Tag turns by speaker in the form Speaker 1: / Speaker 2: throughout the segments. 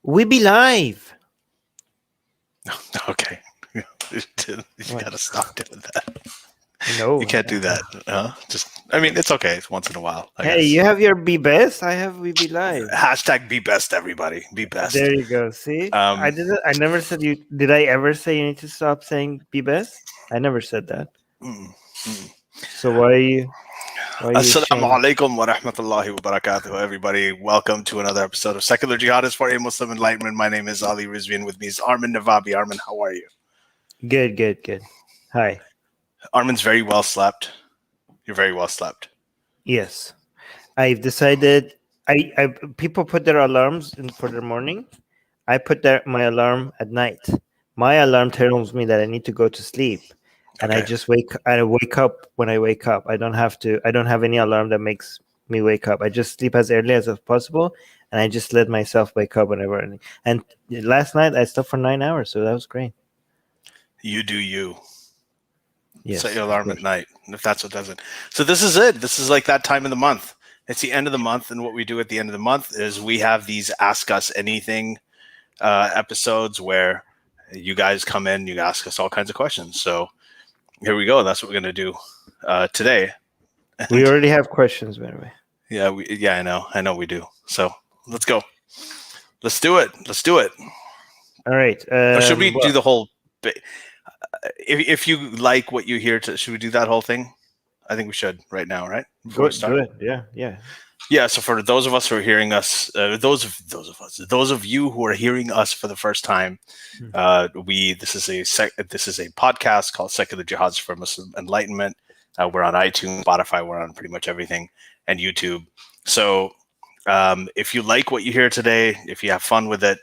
Speaker 1: We be live.
Speaker 2: Okay. You gotta stop doing that.
Speaker 1: No.
Speaker 2: You can't do that. It's okay. It's once in a while. I
Speaker 1: Hey,
Speaker 2: guess.
Speaker 1: you have your be best. I have we be live.
Speaker 2: Hashtag be best, everybody. Be best.
Speaker 1: There you go. See,
Speaker 2: Um,
Speaker 1: I didn't. I never said you. Did I ever say you need to stop saying be best? I never said that. So why are you?
Speaker 2: Assalamu
Speaker 1: ashamed?
Speaker 2: alaikum wa rahmatullahi wa barakatuh, everybody. Welcome to another episode of Secular Jihadists for a Muslim Enlightenment. My name is Ali Rizvi, and with me is Armin Navabi. Armin, how are you?
Speaker 1: Good. Hi.
Speaker 2: Armin's very well slept. You're very well slept.
Speaker 1: Yes, I've decided. I people put their alarms in for their morning. I put my alarm at night. My alarm tells me that I need to go to sleep, and
Speaker 2: Okay.
Speaker 1: I just wake. I wake up when I wake up. I don't have any alarm that makes me wake up. I just sleep as early as possible, and I just let myself wake up whenever. And last night I slept for 9 hours, so that was great.
Speaker 2: You do you.
Speaker 1: Yes,
Speaker 2: Set your alarm at night, if that's what does it. So this is it. This is like that time of the month. It's the end of the month, and what we do at the end of the month is we have these Ask Us Anything episodes where you guys come in, you ask us all kinds of questions. So here we go. That's what we're going to do today.
Speaker 1: We already have questions, by the way.
Speaker 2: Yeah, I know we do. So let's go. Let's do it.
Speaker 1: All right.
Speaker 2: Or should we do the whole? If you like what you hear, should we do that whole thing? I think we should right now, right?
Speaker 1: Go ahead. Yeah.
Speaker 2: So for those of us who are hearing us, those of you who are hearing us for the first time, this is a podcast called Secular Jihadists for Muslim Enlightenment. We're on iTunes, Spotify, we're on pretty much everything, and YouTube. So if you like what you hear today, if you have fun with it,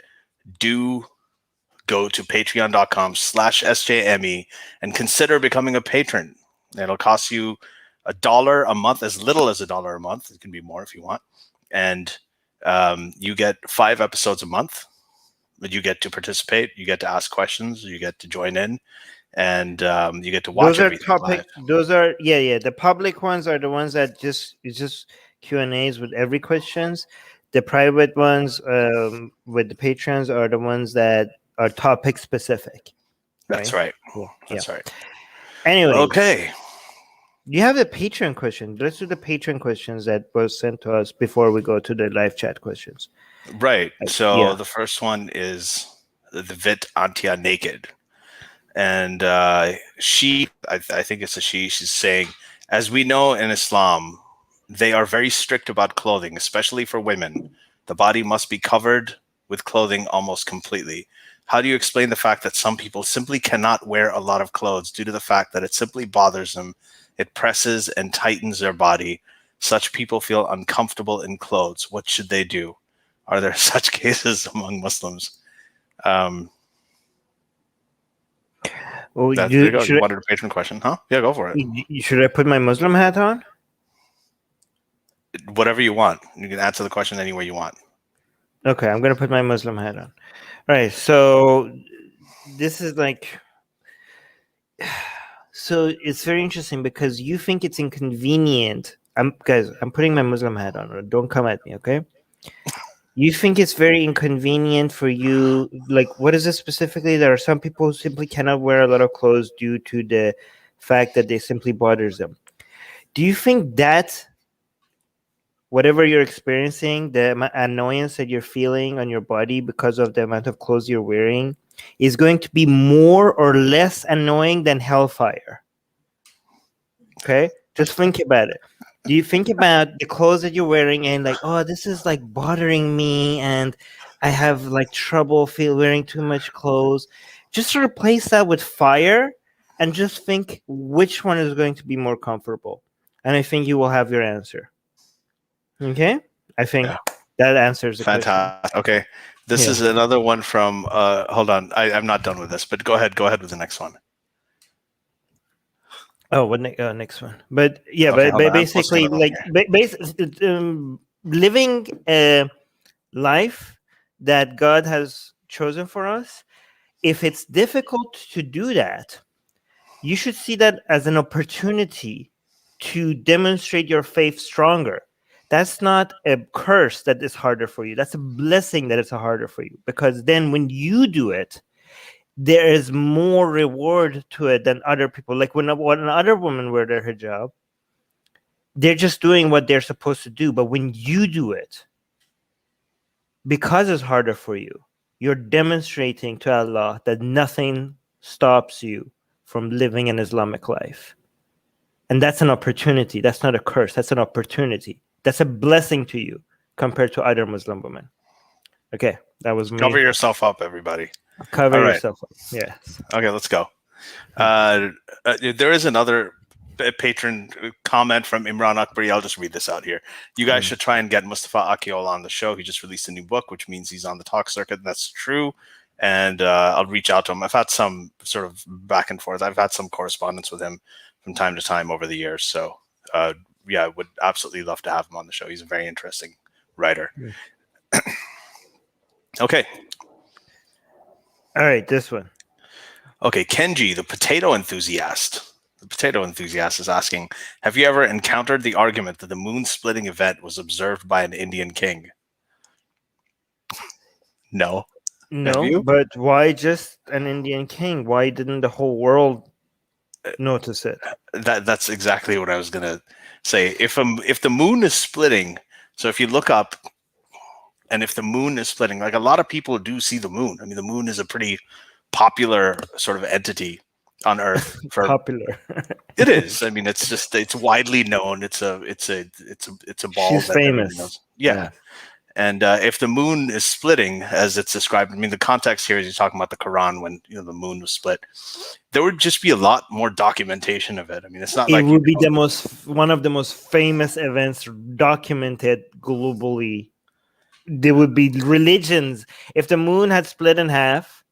Speaker 2: do go to patreon.com/SJME and consider becoming a patron. It'll cost you $1 a month, as little as $1 a month. It can be more if you want. And you get 5 episodes a month. But you get to participate. You get to ask questions. You get to join in. And you get to watch everything live.
Speaker 1: Those are, the public ones are the ones that it's just Q&As with every questions. The private ones with the patrons are the ones that are topic specific.
Speaker 2: That's right.
Speaker 1: Cool.
Speaker 2: That's right.
Speaker 1: Anyway.
Speaker 2: Okay.
Speaker 1: You have the Patreon question. Let's do the Patreon questions that was sent to us before we go to the live chat questions.
Speaker 2: Right. So the first one is the Vit Antia Naked. And she, I think it's a she, she's saying, as we know in Islam, they are very strict about clothing, especially for women. The body must be covered with clothing almost completely. How do you explain the fact that some people simply cannot wear a lot of clothes due to the fact that it simply bothers them? It presses and tightens their body. Such people feel uncomfortable in clothes. What should they do? Are there such cases among Muslims?
Speaker 1: Well,
Speaker 2: there you go. You wanted a patron question, huh? Yeah, go for it.
Speaker 1: Should I put my Muslim hat on?
Speaker 2: Whatever you want. You can answer the question any way you want.
Speaker 1: Okay, I'm going to put my Muslim hat on. All right, so this is like... So it's very interesting because you think it's inconvenient. Guys, I'm putting my Muslim hat on. Don't come at me, okay? You think it's very inconvenient for you. Like, what is it specifically? There are some people who simply cannot wear a lot of clothes due to the fact that they simply bothers them. Do you think that whatever you're experiencing, the annoyance that you're feeling on your body because of the amount of clothes you're wearing, is going to be more or less annoying than hellfire? Okay, just think about it. Do you think about the clothes that you're wearing and like, oh, this is like bothering me and I have like trouble wearing too much clothes? Just replace that with fire and just think which one is going to be more comfortable. And I think you will have your answer. Okay? I think that answers the
Speaker 2: Fantastic.
Speaker 1: question.
Speaker 2: Okay. This is another one from, hold on. I'm not done with this, but go ahead with the next one.
Speaker 1: Oh, what next one? But yeah, okay, but basically, like, living a life that God has chosen for us, if it's difficult to do that, you should see that as an opportunity to demonstrate your faith stronger. That's not a curse that is harder for you. That's a blessing that it's harder for you. Because then when you do it, there is more reward to it than other people. Like when other women wear their hijab, they're just doing what they're supposed to do. But when you do it, because it's harder for you, you're demonstrating to Allah that nothing stops you from living an Islamic life. And that's an opportunity. That's not a curse. That's an opportunity. That's a blessing to you compared to other Muslim women. Okay, that was me.
Speaker 2: Cover yourself up, everybody.
Speaker 1: Cover yourself up. Yes.
Speaker 2: Okay, let's go. There is another patron comment from Imran Akbari. I'll just read this out here. You guys should try and get Mustafa Akil on the show. He just released a new book, which means he's on the talk circuit. That's true. And I'll reach out to him. I've had some sort of back and forth. I've had some correspondence with him from time to time over the years. So, yeah, I would absolutely love to have him on the show. He's a very interesting writer. Yeah. Okay.
Speaker 1: All right, this one.
Speaker 2: Okay, Kenji, the potato enthusiast. The potato enthusiast is asking, have you ever encountered the argument that the moon splitting event was observed by an Indian king? No.
Speaker 1: No, but why just an Indian king? Why didn't the whole world notice it?
Speaker 2: That's exactly what I was gonna say. If the moon is splitting, so if you look up, and if the moon is splitting, like a lot of people do see the moon. I mean, the moon is a pretty popular sort of entity on Earth.
Speaker 1: Popular.
Speaker 2: It is. I mean, it's widely known. It's a ball.
Speaker 1: She's famous.
Speaker 2: Yeah. And if the moon is splitting, as it's described, I mean, the context here is you're talking about the Quran when the moon was split. There would just be a lot more documentation of it. I mean, it's not. It
Speaker 1: would be one of the most famous events documented globally. There would be religions. If the moon had split in half,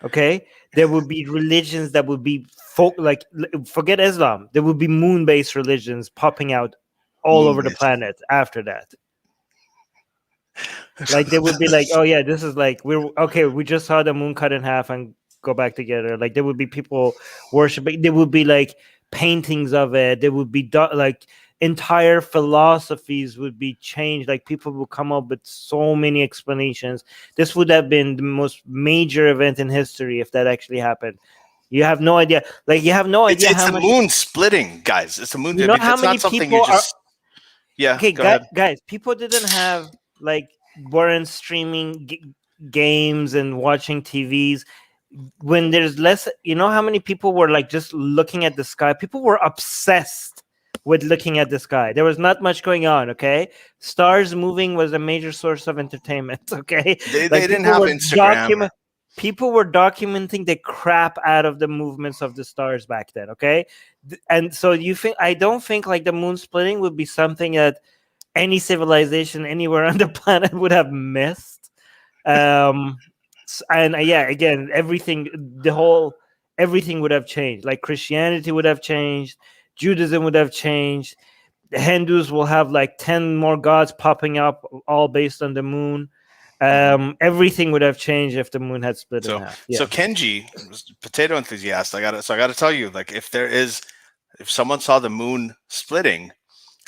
Speaker 1: okay, there would be religions that would be forget Islam. There would be moon-based religions popping out all over the planet after that. Like they would be like, oh yeah, this is like we just saw the moon cut in half and go back together. Like there would be people worshiping. There would be like paintings of it. There would be like entire philosophies would be changed. Like people would come up with so many explanations. This would have been the most major event in history if that actually happened. You have no idea. Like you have no idea.
Speaker 2: It's a moon splitting, guys. It's a moon.
Speaker 1: You know how many people are?
Speaker 2: Yeah.
Speaker 1: Okay, guys. People didn't have weren't streaming games and watching TVs when there's less. You know how many people were like just looking at the sky? People were obsessed with looking at the sky. There was not much going on. Okay, stars moving was a major source of entertainment. Okay,
Speaker 2: they didn't have Instagram.
Speaker 1: People were documenting the crap out of the movements of the stars back then. Okay, and so I don't think like the moon splitting would be something that any civilization anywhere on the planet would have missed. And again, everything would have changed. Like Christianity would have changed, Judaism would have changed. The Hindus will have like 10 more gods popping up, all based on the moon. Everything would have changed if the moon had split in half. Yeah.
Speaker 2: So Kenji, potato enthusiast, I gotta tell you, like if someone saw the moon splitting,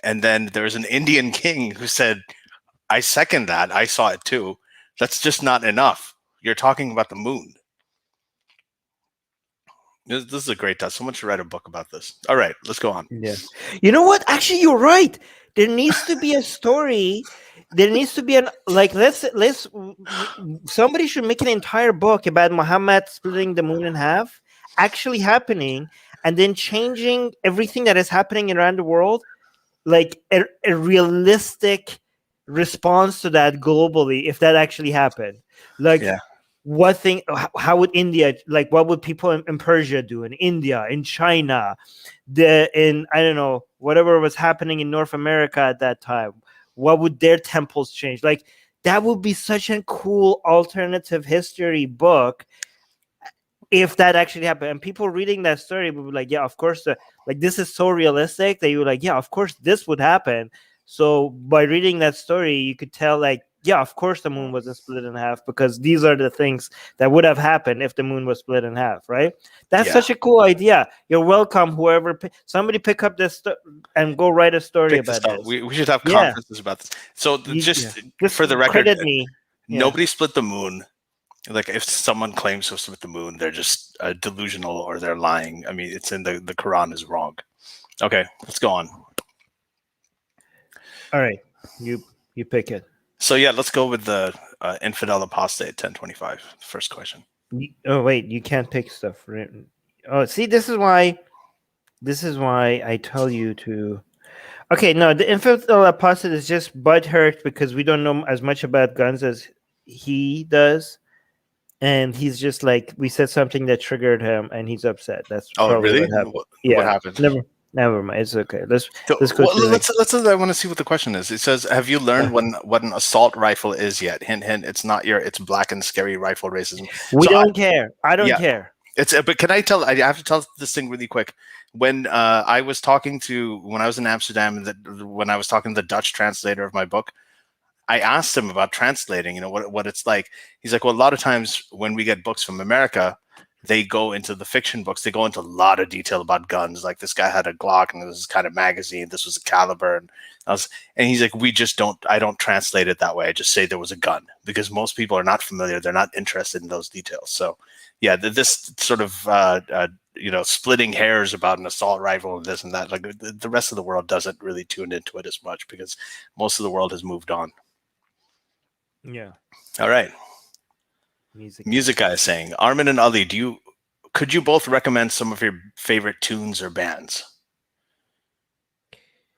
Speaker 2: and then there's an Indian king who said, I second that. I saw it too. That's just not enough. You're talking about the moon. This is a great test. Someone should write a book about this. All right, let's go on.
Speaker 1: Yeah. You know what? Actually, you're right. There needs to be a story. There needs to be somebody should make an entire book about Muhammad splitting the moon in half, actually happening, and then changing everything that is happening around the world. Like a realistic response to that globally, if that actually happened. Like, how would India, like, what would people in Persia do, in India, in China, I don't know, whatever was happening in North America at that time? What would their temples change? Like, that would be such a cool alternative history book if that actually happened. And people reading that story would be like, yeah, of course, this is so realistic that you were like, yeah, of course this would happen. So by reading that story, you could tell like Yeah, of course the moon wasn't split in half, because these are the things that would have happened if the moon was split in half, right? That's such a cool idea. You're welcome, whoever. Somebody pick up this and go write a story about this.
Speaker 2: We should have conferences about this. So just for the record,
Speaker 1: credit me.
Speaker 2: Nobody split the moon. Like, if someone claims to split the moon, they're just delusional or they're lying. I mean, it's in the Quran is wrong. Okay, let's go on.
Speaker 1: All right, you pick it.
Speaker 2: So yeah, let's go with the infidel apostate 1025. First question.
Speaker 1: Oh wait, you can't pick stuff. Oh, see, this is why I tell you to. Okay, no, the infidel apostate is just butthurt because we don't know as much about guns as he does, and he's just like, we said something that triggered him, and he's upset. That's
Speaker 2: really
Speaker 1: what happened.
Speaker 2: What happened?
Speaker 1: Never mind. It's okay. Let's go.
Speaker 2: Let's. I want to see what the question is. It says, "Have you learned what an assault rifle is yet?" Hint, hint. It's not it's black and scary rifle racism.
Speaker 1: We don't care. I don't care.
Speaker 2: But can I tell? I have to tell this thing really quick. When I was in Amsterdam, when I was talking to the Dutch translator of my book, I asked him about translating. You know what it's like. He's like, well, a lot of times when we get books from America, they go into the fiction books. They go into a lot of detail about guns. Like, this guy had a Glock and this kind of magazine. This was a caliber. And he's like, I don't translate it that way. I just say there was a gun, because most people are not familiar. They're not interested in those details. So yeah, this sort of, splitting hairs about an assault rifle and this and that, like, the rest of the world doesn't really tune into it as much because most of the world has moved on.
Speaker 1: Yeah.
Speaker 2: All right. Music guy is saying, Armin and Ali, could you both recommend some of your favorite tunes or bands?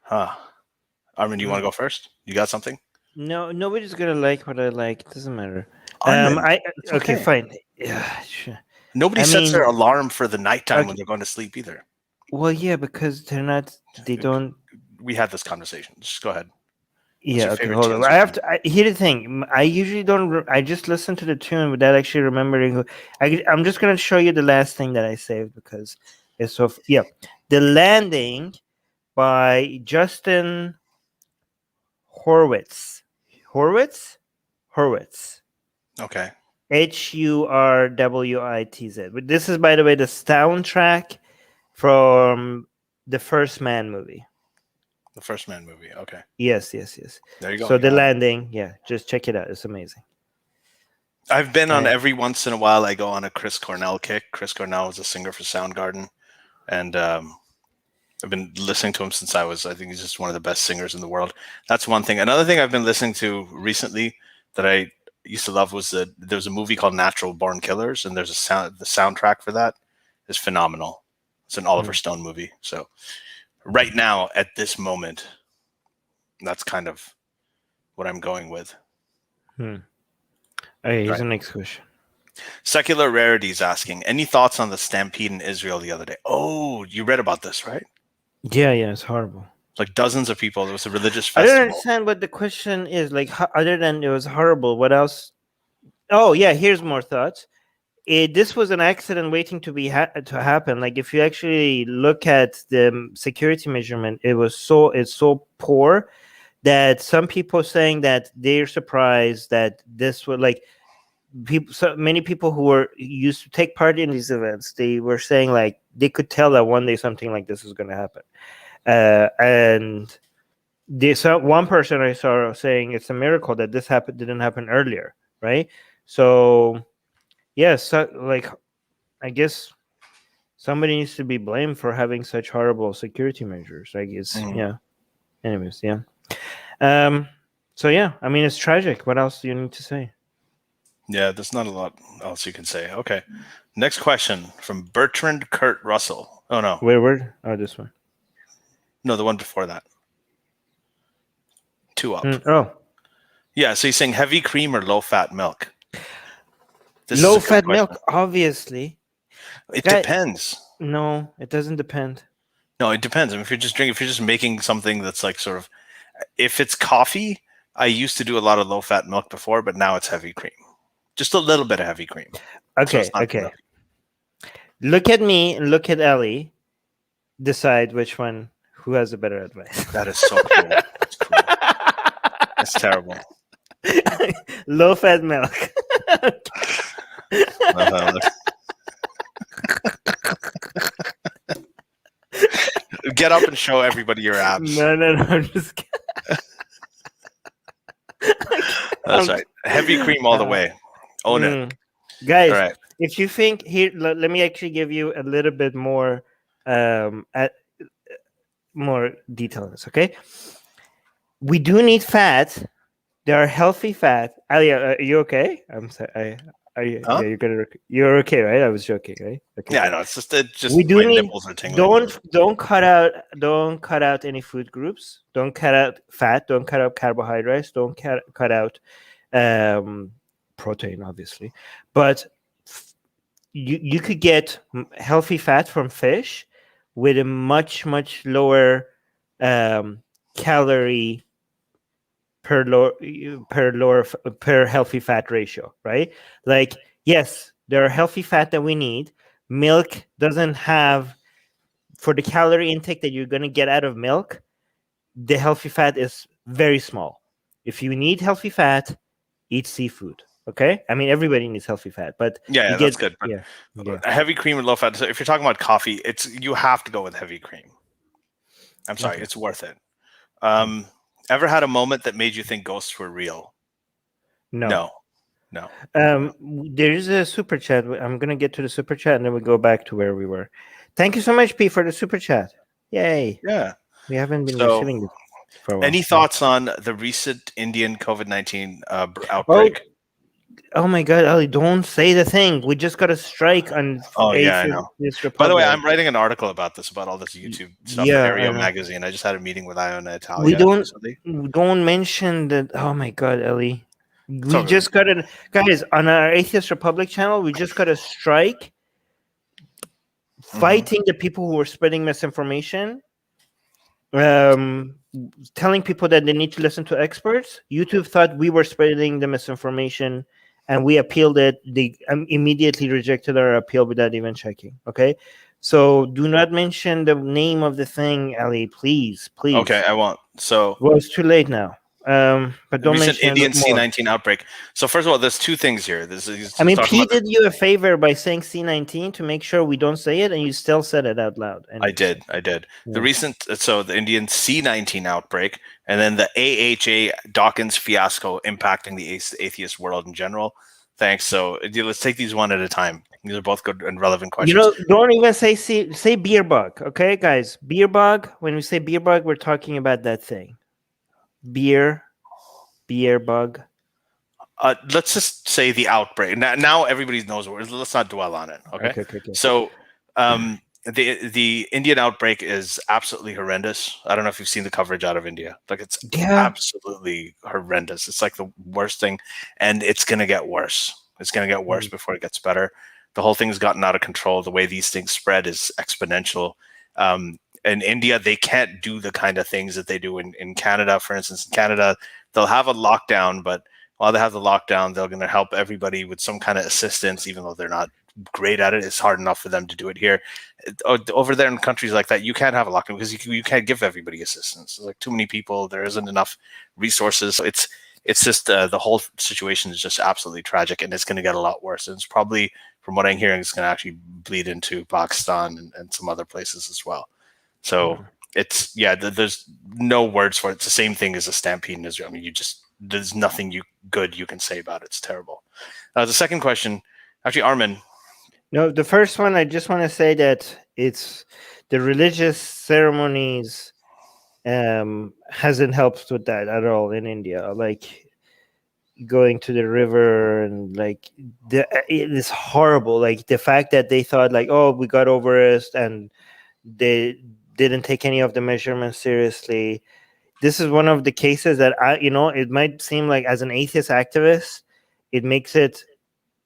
Speaker 2: Armin, do you want to go first? You got something?
Speaker 1: No, nobody's gonna like what I like. It doesn't matter.
Speaker 2: Armin,
Speaker 1: okay, fine. Yeah, sure.
Speaker 2: Nobody sets their alarm for the nighttime when they're going to sleep either.
Speaker 1: Well, yeah, because they're not. They don't.
Speaker 2: We had this conversation. Just go ahead.
Speaker 1: Yeah, okay, hold on. I have to. Here's the thing. I usually don't. I just listen to the tune without actually remembering who. I'm just gonna show you the last thing that I saved because it's so. Yeah, The Landing by Justin Horwitz. Horwitz.
Speaker 2: Okay.
Speaker 1: HURWITZ. But this is, by the way, the soundtrack from the First Man movie.
Speaker 2: The First Man movie. Okay.
Speaker 1: Yes.
Speaker 2: There you go.
Speaker 1: So The Landing, just check it out. It's amazing.
Speaker 2: I've been on every once in a while. I go on a Chris Cornell kick. Chris Cornell is a singer for Soundgarden, and I've been listening to him since I think he's just one of the best singers in the world. That's one thing. Another thing I've been listening to recently that I used to love was there was a movie called Natural Born Killers, and the soundtrack for that is phenomenal. It's an Oliver Stone movie. So right now, at this moment, that's kind of what I'm going with.
Speaker 1: Okay, here's the next question.
Speaker 2: Secular Rarities asking, any thoughts on the stampede in Israel the other day? Oh, you read about this, right?
Speaker 1: Yeah, it's horrible.
Speaker 2: Like, dozens of people. It was a religious festival.
Speaker 1: I don't understand what the question is. Like, other than it was horrible, what else? Oh, yeah, here's more thoughts. This was an accident waiting to happen. Like, if you actually look at the security measurement, it's so poor that some people saying that they're surprised that this was like so many people who were used to take part in these events. They were saying like they could tell that one day something like this was going to happen, and one person I saw saying it's a miracle that this didn't happen earlier, right? So. Yes, like I guess somebody needs to be blamed for having such horrible security measures. I guess, yeah. Anyways, yeah. So yeah, I mean, it's tragic. What else do you need to say?
Speaker 2: Yeah, there's not a lot else you can say. Okay, next question from Bertrand Kurt Russell. Oh no,
Speaker 1: where? Oh, this one.
Speaker 2: No, the one before that. 2 up.
Speaker 1: Oh,
Speaker 2: yeah. So he's saying heavy cream or low fat milk.
Speaker 1: Low fat milk, obviously.
Speaker 2: It depends.
Speaker 1: No, it doesn't depend.
Speaker 2: No, it depends. I mean, if you're just making something that's like sort of, if it's coffee, I used to do a lot of low fat milk before, but now it's heavy cream. Just a little bit of heavy cream.
Speaker 1: Okay. Look at me and look at Ellie. Decide who has a better advice.
Speaker 2: That is so cool. That's cool. That's terrible.
Speaker 1: Low-fat milk.
Speaker 2: Get up and show everybody your abs.
Speaker 1: No, I'm just kidding.
Speaker 2: That's right. Heavy cream all the way. Own it.
Speaker 1: Guys,
Speaker 2: all right.
Speaker 1: If you think here, let me actually give you a little bit more more detail on this, okay? We do need fat. There are healthy fat. Ali, are you okay? I'm sorry. Are you?
Speaker 2: Huh?
Speaker 1: Yeah, you're okay, right? I was joking, right? Okay.
Speaker 2: Yeah, I know. It's just
Speaker 1: we do
Speaker 2: my
Speaker 1: need.
Speaker 2: nipples are tingling.
Speaker 1: Don't cut out any food groups. Don't cut out fat. Don't cut out carbohydrates. Don't cut out protein, obviously. But you could get healthy fat from fish with a much lower calorie per healthy fat ratio, right? Like, yes, there are healthy fat that we need. Milk doesn't have, for the calorie intake that you're going to get out of milk, the healthy fat is very small. If you need healthy fat, eat seafood. Okay, I mean everybody needs healthy fat, but
Speaker 2: that's good. But heavy cream and low fat. So if you're talking about coffee, you have to go with heavy cream. I'm sorry, it's worth it. Ever had a moment that made you think ghosts were real? No.
Speaker 1: There is a super chat. I'm gonna get to the super chat, and then we go back to where we were. Thank you so much, P, for the super chat. Yay!
Speaker 2: Yeah,
Speaker 1: we haven't been receiving this for a while.
Speaker 2: Any thoughts on the recent Indian COVID-19 outbreak?
Speaker 1: Oh my God, Ali! Don't say the thing. We just got a strike on.
Speaker 2: I know. By the way, I'm writing an article about this, about all this YouTube stuff. Yeah, Area Magazine. I just had a meeting with Iona Italia.
Speaker 1: We don't mention that. Oh my God, Ellie. We just got it, guys, on our Atheist Republic channel. We just got a strike fighting the people who were spreading misinformation, telling people that they need to listen to experts. YouTube thought we were spreading the misinformation, and we appealed it. They immediately rejected our appeal without even checking. Okay, so do not mention the name of the thing, Ali. Please.
Speaker 2: Okay, I won't. So
Speaker 1: well, it's too late now. But don't mention
Speaker 2: Indian C19 outbreak. So first of all, there's two things here.
Speaker 1: P did you a favor by saying C19 to make sure we don't say it, and you still said it out loud.
Speaker 2: I did. Yeah. The Indian C19 outbreak, and then the AHA Dawkins fiasco impacting the atheist world in general. Thanks. So let's take these one at a time. These are both good and relevant questions.
Speaker 1: Don't even say beer bug, okay, guys? Beer bug. When we say beer bug, we're talking about that thing. Beer bug.
Speaker 2: Let's just say the outbreak. Now everybody knows what. Let's not dwell on it. Okay. So, the Indian outbreak is absolutely horrendous. I don't know if you've seen the coverage out of India. Like, it's absolutely horrendous. It's like the worst thing, and it's gonna get worse. It's gonna get worse before it gets better. The whole thing's gotten out of control. The way these things spread is exponential. In India, they can't do the kind of things that they do in Canada. For instance, in Canada, they'll have a lockdown, but while they have the lockdown, they're going to help everybody with some kind of assistance, even though they're not great at it. It's hard enough for them to do it here. Over there in countries like that, you can't have a lockdown because you can't give everybody assistance. There's like too many people. There isn't enough resources. So it's just the whole situation is just absolutely tragic, and it's going to get a lot worse. And it's probably, from what I'm hearing, it's going to actually bleed into Pakistan and some other places as well. So there's no words for it. It's the same thing as a stampede in Israel. I mean, there's nothing good you can say about it. It's terrible. The second question, actually, Armin.
Speaker 1: No, the first one, I just want to say that it's the religious ceremonies hasn't helped with that at all in India. Like going to the river and like it is horrible. Like the fact that they thought like, oh, we got over it, and they didn't take any of the measurements seriously. This is one of the cases that it might seem like as an atheist activist, it makes it,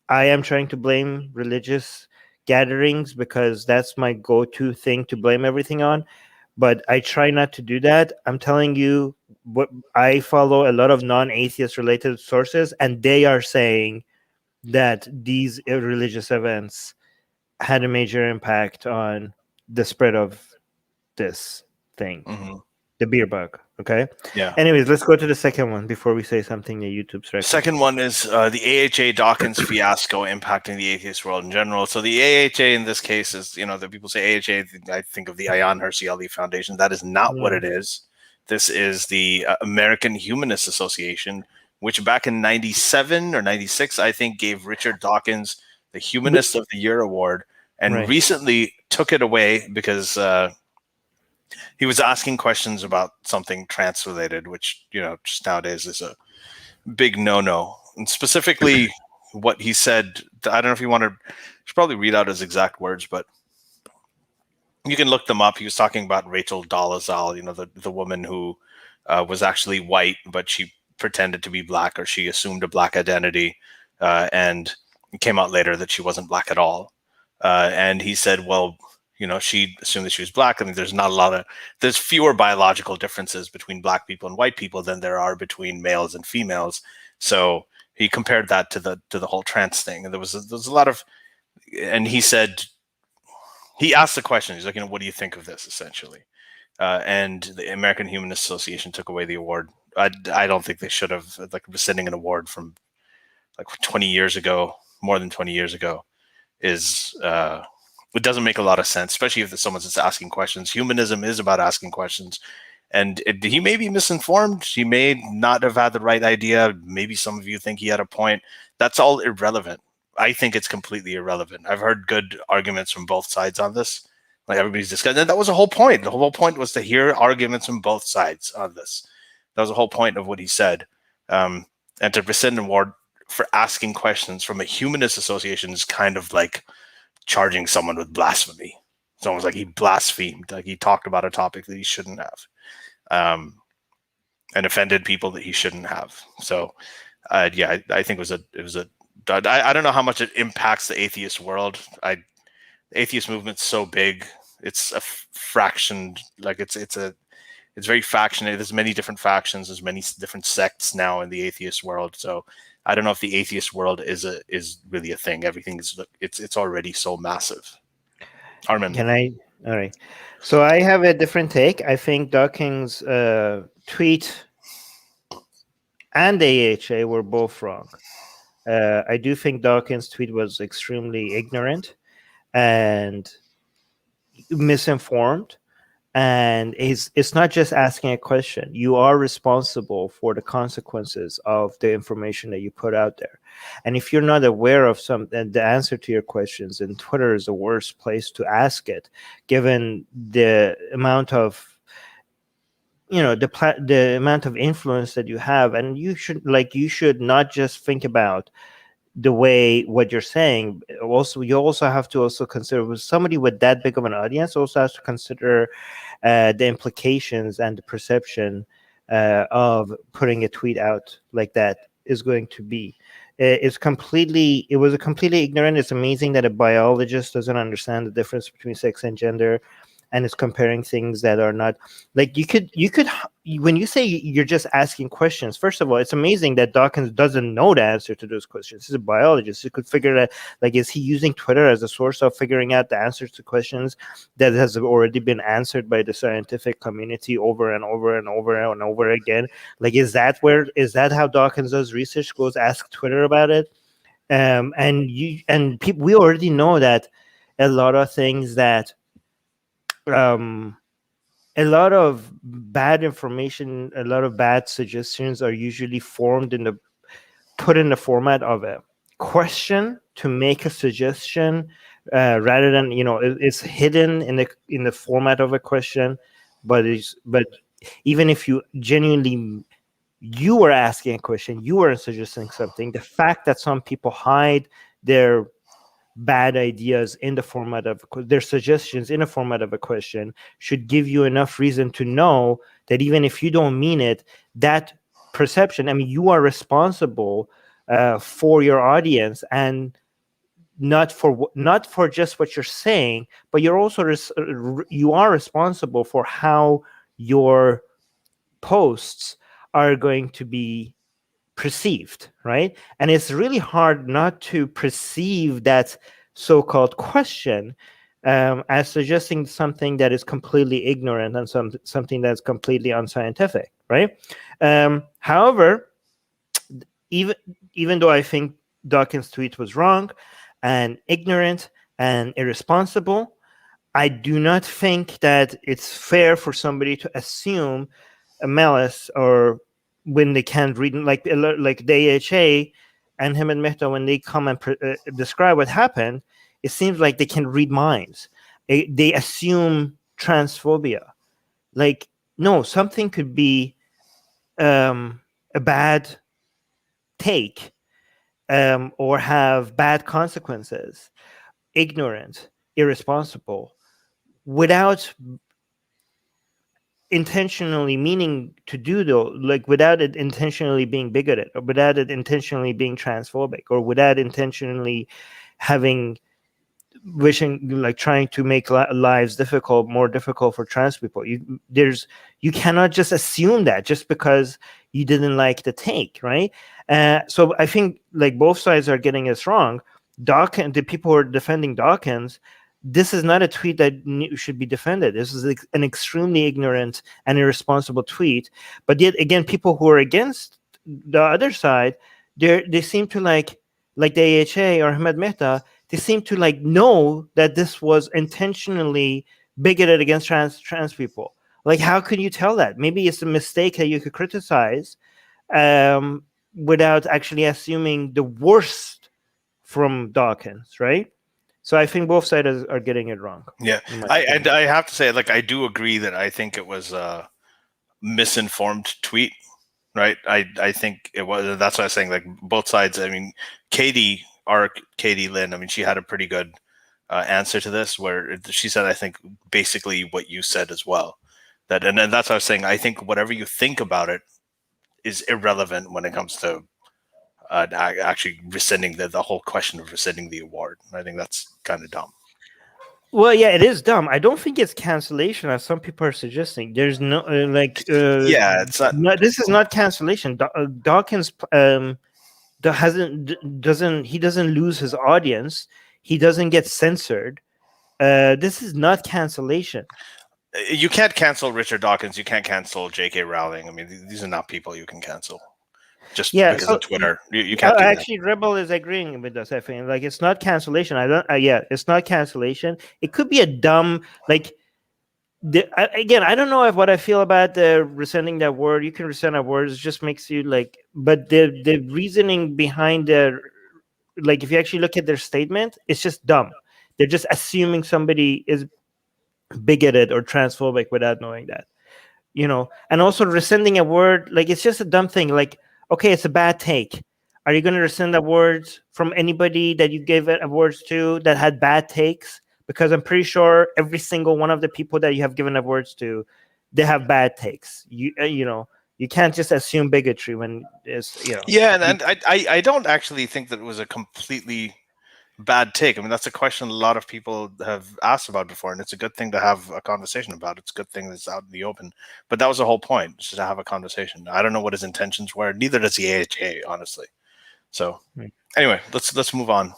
Speaker 1: I am trying to blame religious gatherings because that's my go-to thing to blame everything on. But I try not to do that. I'm telling you, what I follow a lot of non-atheist related sources, and they are saying that these religious events had a major impact on the spread of this thing, the beer bug. Okay.
Speaker 2: Yeah.
Speaker 1: Anyways, let's go to the second one before we say something that YouTube's recommending.
Speaker 2: Second one is the AHA Dawkins fiasco impacting the atheist world in general. So the AHA in this case is, the people say AHA, I think of the Ayaan Hirsi Ali Foundation. That is not what it is. This is the American Humanist Association, which back in 97 or 96, I think, gave Richard Dawkins the Humanist of the Year award, and recently took it away because he was asking questions about something trans related, which, just nowadays is a big no-no. And specifically what he said, I don't know if you want to, should probably read out his exact words, but you can look them up. He was talking about Rachel Dolezal, the woman who was actually white, but she pretended to be black, or she assumed a black identity, and it came out later that she wasn't black at all. And he said, well, she assumed that she was black. I mean, there's fewer biological differences between black people and white people than there are between males and females. So he compared that to the whole trans thing. And there was a lot of, and he said, he asked the question, he's like, what do you think of this, essentially? And the American Humanist Association took away the award. I don't think they should have, rescinding an award from 20 years ago, more than 20 years ago, is, it doesn't make a lot of sense, especially if someone's just asking questions. Humanism is about asking questions. And he may be misinformed. He may not have had the right idea. Maybe some of you think he had a point. That's all irrelevant. I think it's completely irrelevant. I've heard good arguments from both sides on this. Everybody's discussing. And that was the whole point. The whole point was to hear arguments from both sides on this. That was the whole point of what he said. And to rescind an award for asking questions from a humanist association is kind of like charging someone with blasphemy. It's almost like he blasphemed, like he talked about a topic that he shouldn't have, and offended people that he shouldn't have. So, I think it was a. I don't know how much it impacts the atheist world. The atheist movement's so big; it's a fraction. It's very factionated. There's many different factions. There's many different sects now in the atheist world. So I don't know if the atheist world is really a thing. Everything is it's already so massive. Armin.
Speaker 1: All right. So I have a different take. I think Dawkins' tweet and AHA were both wrong. I do think Dawkins' tweet was extremely ignorant and misinformed. And it's not just asking a question. You are responsible for the consequences of the information that you put out there. And if you're not aware of the answer to your questions, then Twitter is the worst place to ask it, given the amount of, the amount of influence that you have. And you should not just think about the way what you're saying. Also, you also have to consider, with somebody with that big of an audience, also has to consider the implications and the perception of putting a tweet out like that is going to be. It was completely ignorant. It's amazing that a biologist doesn't understand the difference between sex and gender, and is comparing things that are not, like, you could when you say you're just asking questions, first of all, it's amazing that Dawkins doesn't know the answer to those questions. He's a biologist. He could figure out, is he using Twitter as a source of figuring out the answers to questions that has already been answered by the scientific community over and over and over and over again? Is that how Dawkins does research? Goes ask Twitter about it? We already know that a lot of things that a lot of bad information, a lot of bad suggestions are usually put in the format of a question to make a suggestion, rather than, it's hidden in the format of a question. But even if you genuinely, you were asking a question, you were suggesting something, the fact that some people hide their bad ideas in the format of their suggestions in the format of a question should give you enough reason to know that even if you don't mean it, that perception, you are responsible for your audience, and not for just what you're saying, but you're also you are responsible for how your posts are going to be perceived, right? And it's really hard not to perceive that so-called question as suggesting something that is completely ignorant and something that's completely unscientific, right? However, even though I think Dawkins' tweet was wrong and ignorant and irresponsible, I do not think that it's fair for somebody to assume a malice, or when they can't read, like the AHA and him and Mehta, when they come and describe what happened, it seems like they can read minds. They assume transphobia. Like, no, something could be a bad take, or have bad consequences, ignorant, irresponsible, without intentionally meaning to do though, like without it intentionally being bigoted, or without it intentionally being transphobic, or without intentionally having trying to make lives more difficult for trans people. You cannot just assume that just because you didn't like the take, right? So I think like both sides are getting this wrong. Dawkins, the people who are defending Dawkins, this is not a tweet that should be defended. This is an extremely ignorant and irresponsible tweet. But yet again, people who are against the other side, they seem to like the AHA or Ahmed Mehta, they seem to like know that this was intentionally bigoted against trans people. Like, how can you tell that? Maybe it's a mistake that you could criticize, without actually assuming the worst from Dawkins, right? So I think both sides are getting it wrong.
Speaker 2: Yeah, I have to say, like, I do agree that I think it was a misinformed tweet, right? I think it was. That's what I was saying. Like, both sides. I mean, Katie Lynn. I mean, she had a pretty good answer to this, where she said, I think basically what you said as well. And then that's what I was saying. I think whatever you think about it is irrelevant when it comes to actually rescinding the whole question of rescinding the award. I think that's kind of dumb.
Speaker 1: Well, yeah, it is dumb. I don't think it's cancellation, as some people are suggesting. There's no
Speaker 2: yeah, it's not.
Speaker 1: No, this is not cancellation. Dawkins doesn't lose his audience. He doesn't get censored. This is not cancellation.
Speaker 2: You can't cancel Richard Dawkins. You can't cancel J.K. Rowling. I mean, these are not people you can cancel just because of Twitter. You can't.
Speaker 1: Actually, Rebel is agreeing with us. I think like it's not cancellation. It's not cancellation. It could be a dumb like. Again, I don't know what I feel about the rescinding that word. You can rescind that word. It just makes you like. But the reasoning behind like, if you actually look at their statement, it's just dumb. They're just assuming somebody is bigoted or transphobic without knowing that, and also rescinding a word, like, it's just a dumb thing. Like, okay, it's a bad take. Are you going to rescind awards from anybody that you gave awards to that had bad takes? Because I'm pretty sure every single one of the people that you have given awards to, they have bad takes. You can't just assume bigotry when it's
Speaker 2: Yeah, and I don't actually think that it was a completely bad take. I mean, that's a question a lot of people have asked about before, and it's a good thing to have a conversation about. It's a good thing that's out in the open. But that was the whole point, just to have a conversation. I don't know what his intentions were. Neither does the AHA, honestly. So anyway, let's move on.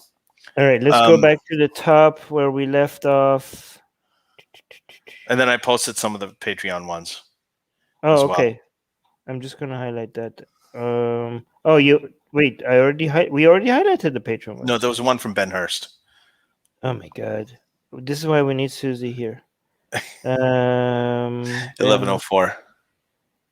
Speaker 1: All right, let's go back to the top where we left off.
Speaker 2: And then I posted some of the Patreon ones.
Speaker 1: Oh, okay. Well. I'm just gonna highlight that. Wait, we already highlighted the Patreon one.
Speaker 2: No, there was one from Ben Hurst.
Speaker 1: Oh my god. This is why we need Susie here.
Speaker 2: 1104.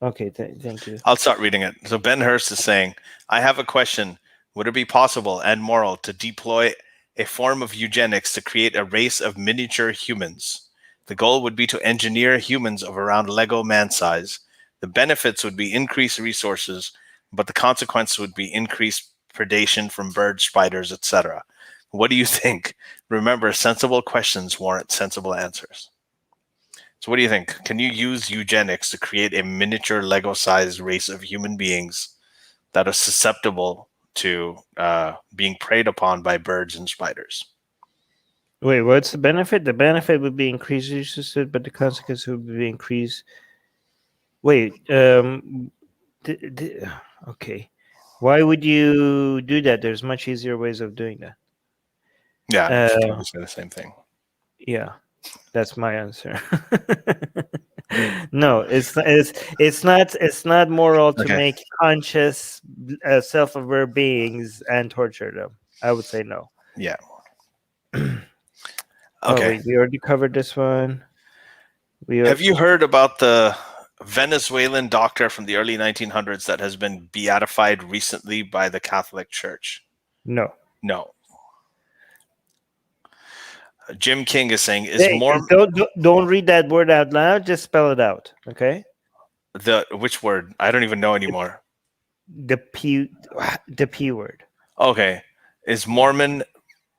Speaker 1: Okay, thank you.
Speaker 2: I'll start reading it. So Ben Hurst is saying, I have a question. Would it be possible and moral to deploy a form of eugenics to create a race of miniature humans? The goal would be to engineer humans of around Lego man size. The benefits would be increased resources, but the consequence would be increased predation from birds, spiders, etc. What do you think? Remember, sensible questions warrant sensible answers. So what do you think? Can you use eugenics to create a miniature Lego-sized race of human beings that are susceptible to being preyed upon by birds and spiders?
Speaker 1: Wait, what's the benefit? The benefit would be increased resources, but the consequence would be increased. Wait, okay. Why would you do that? There's much easier ways of doing that.
Speaker 2: Yeah, I was going to say the same thing.
Speaker 1: Yeah, that's my answer. No, it's not moral to
Speaker 2: Okay.
Speaker 1: make conscious, self-aware beings and torture them. I would say no.
Speaker 2: Yeah.
Speaker 1: Oh
Speaker 2: Okay.
Speaker 1: wait, we already covered this one.
Speaker 2: Have you heard about the Venezuelan doctor from the early 1900s that has been beatified recently by the Catholic Church?
Speaker 1: No.
Speaker 2: No. Jim King is saying,
Speaker 1: Hey, don't read that word out loud. Just spell it out, okay?
Speaker 2: which word? I don't even know anymore.
Speaker 1: The P word.
Speaker 2: Okay. Is Mormon,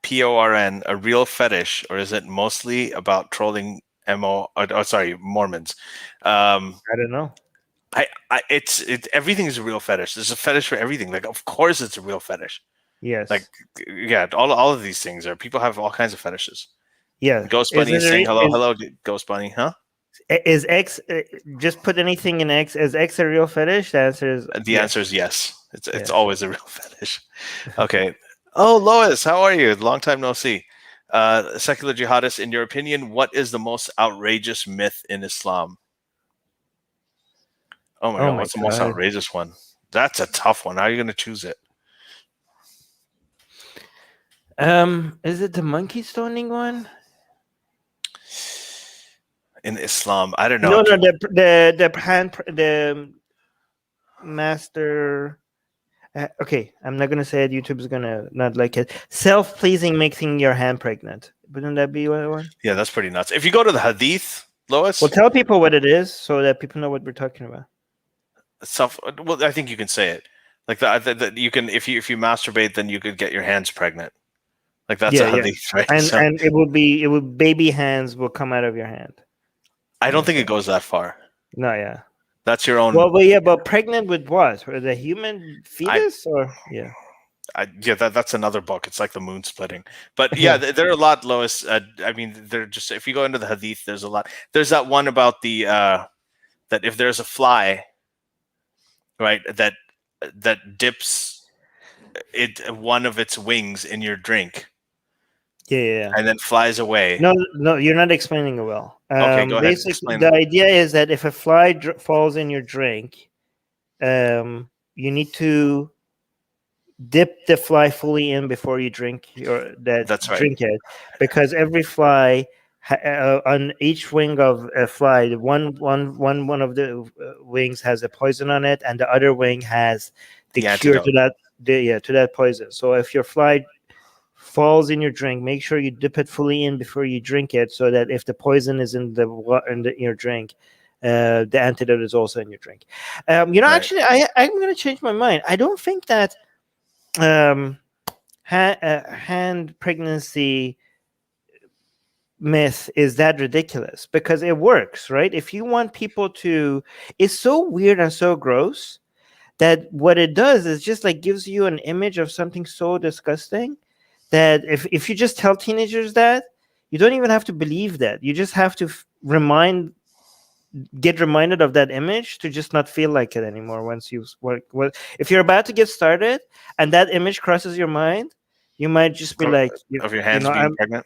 Speaker 2: PORN, a real fetish, or is it mostly about trolling Mormons?
Speaker 1: I don't know.
Speaker 2: Everything is a real fetish. There's a fetish for everything. Like, of course it's a real fetish.
Speaker 1: Yes.
Speaker 2: Like, yeah, all of these things people have all kinds of fetishes.
Speaker 1: Yeah.
Speaker 2: Ghost Bunny is saying hello, Ghost Bunny, huh?
Speaker 1: Is X, just put anything in X? Is X a real fetish? The answer is
Speaker 2: answer is yes. It's always a real fetish. Okay. Oh, Lois, how are you? Long time no see. Secular Jihadists, in your opinion, what is the most outrageous myth in Islam? Oh my God, what's the most outrageous one? That's a tough one. How are you going to choose it?
Speaker 1: Is it the monkey stoning one?
Speaker 2: In Islam, I don't know.
Speaker 1: No, the master. Okay, I'm not gonna say it. YouTube's gonna not like it. Self-pleasing making your hand pregnant. Wouldn't that be one?
Speaker 2: Yeah, that's pretty nuts. If you go to the Hadith, Lois,
Speaker 1: well, tell people what it is so that people know what we're talking about.
Speaker 2: Well, I think you can say it. Like that you can, if you masturbate, then you could get your hands pregnant. Like that's a Hadith, right?
Speaker 1: And it would baby hands will come out of your hand.
Speaker 2: I don't think it goes that far.
Speaker 1: No, yeah.
Speaker 2: That's your own.
Speaker 1: Well, yeah, but pregnant with what? Or the human fetus,
Speaker 2: that's another book. It's like the moon splitting. But yeah, there are a lot, Lois. I mean, they're just, if you go into the Hadith, there's a lot. There's that one about the that if there's a fly, right, that dips one of its wings in your drink.
Speaker 1: Yeah.
Speaker 2: And then flies away.
Speaker 1: No, you're not explaining it well.
Speaker 2: Okay, go ahead.
Speaker 1: Basically, the idea is that if a fly falls in your drink, you need to dip the fly fully in before you drink
Speaker 2: That's right.
Speaker 1: drink it, because every fly on each wing of a fly, one of the wings has a poison on it, and the other wing has the cure antidote to that poison. So if your fly falls in your drink, make sure you dip it fully in before you drink it, so that if the poison is in your drink, the antidote is also in your drink. Right. Actually, I'm going to change my mind. I don't think that hand pregnancy myth is that ridiculous, because it works, right? If you want people to, it's so weird and so gross that what it does is just like gives you an image of something so disgusting that if you just tell teenagers that, you don't even have to believe that. You just have to get reminded of that image to just not feel like it anymore. Once you if you're about to get started and that image crosses your mind, you might just be like,
Speaker 2: of your hands being pregnant.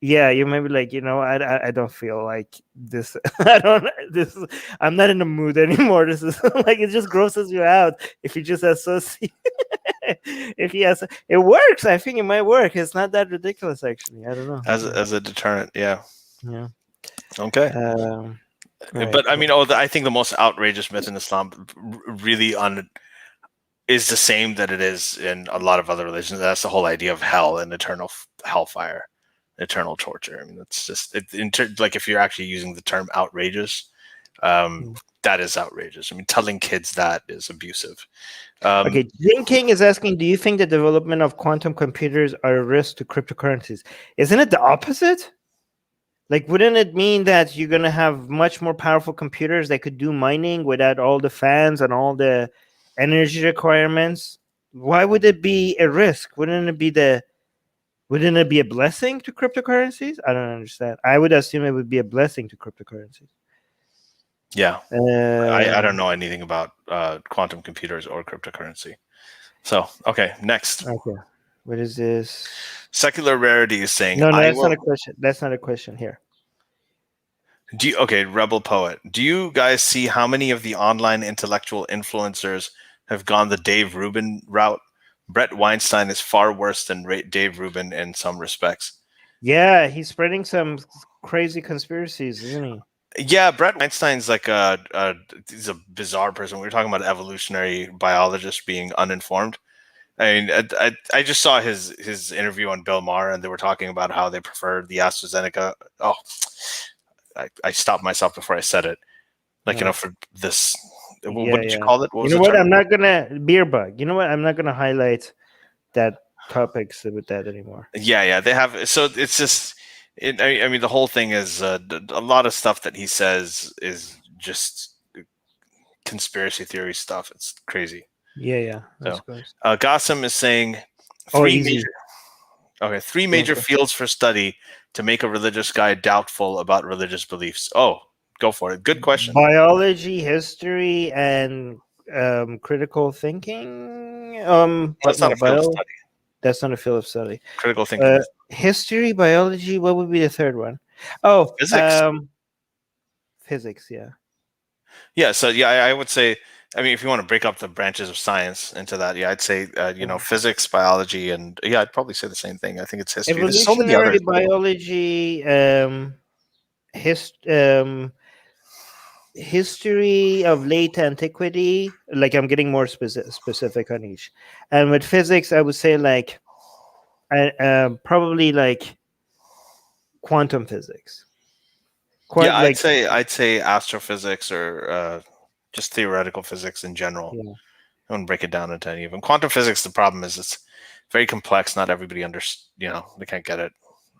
Speaker 1: Yeah, you may be like, I don't feel like this. I'm not in the mood anymore. This is like, it just grosses you out if you just associate. It works. I think it might work. It's not that ridiculous, actually. I don't know.
Speaker 2: As a deterrent, yeah.
Speaker 1: Yeah.
Speaker 2: Okay.
Speaker 1: Right.
Speaker 2: But I mean, I think the most outrageous myth in Islam really is the same that it is in a lot of other religions. That's the whole idea of hell and eternal hellfire, eternal torture. I mean, it's just like, if you're actually using the term outrageous, that is outrageous. I mean, telling kids that is abusive.
Speaker 1: Okay, Jim King is asking, do you think the development of quantum computers are a risk to cryptocurrencies? Isn't it the opposite? Like, wouldn't it mean that you're going to have much more powerful computers that could do mining without all the fans and all the energy requirements? Why would it be a risk? Wouldn't it be a blessing to cryptocurrencies? I don't understand. I would assume it would be a blessing to cryptocurrencies.
Speaker 2: Yeah. I don't know anything about quantum computers or cryptocurrency. So, okay, next.
Speaker 1: Okay. What is this?
Speaker 2: Secular Rarity is saying,
Speaker 1: No, that's not a question. That's not a question here.
Speaker 2: Okay, Rebel Poet. Do you guys see how many of the online intellectual influencers have gone the Dave Rubin route? Brett Weinstein is far worse than Dave Rubin in some respects.
Speaker 1: Yeah, he's spreading some crazy conspiracies, isn't he?
Speaker 2: Yeah, Brett Weinstein's like he's a bizarre person. We were talking about evolutionary biologists being uninformed. I mean, I just saw his interview on Bill Maher, and they were talking about how they prefer the AstraZeneca. Oh, I stopped myself before I said it. Like, for this, what did you call it?
Speaker 1: What was what? I'm not gonna beer bug. You know what? I'm not gonna highlight that topics with that anymore.
Speaker 2: Yeah, they have. So it's just, I mean, the whole thing is a lot of stuff that he says is just conspiracy theory stuff. It's crazy.
Speaker 1: Yeah.
Speaker 2: So, Gossam is saying three major fields for study to make a religious guy doubtful about religious beliefs. Oh, go for it. Good question.
Speaker 1: Biology, history, and critical thinking.
Speaker 2: That's not a field of study.
Speaker 1: That's not a field of study.
Speaker 2: Critical thinking.
Speaker 1: History, biology. What would be the third one? Oh,
Speaker 2: physics.
Speaker 1: Physics. Yeah.
Speaker 2: Yeah. So I would say. I mean, if you want to break up the branches of science into that, I'd say physics, biology, and I'd probably say the same thing. I think it's history.
Speaker 1: There's so many others. Biology, history of late antiquity. Like, I'm getting more specific on each. And with physics, I would say probably like quantum physics.
Speaker 2: I'd say astrophysics or just theoretical physics in general.
Speaker 1: Yeah.
Speaker 2: I wouldn't break it down into any of them. Quantum physics, the problem is it's very complex. Not everybody they can't get it.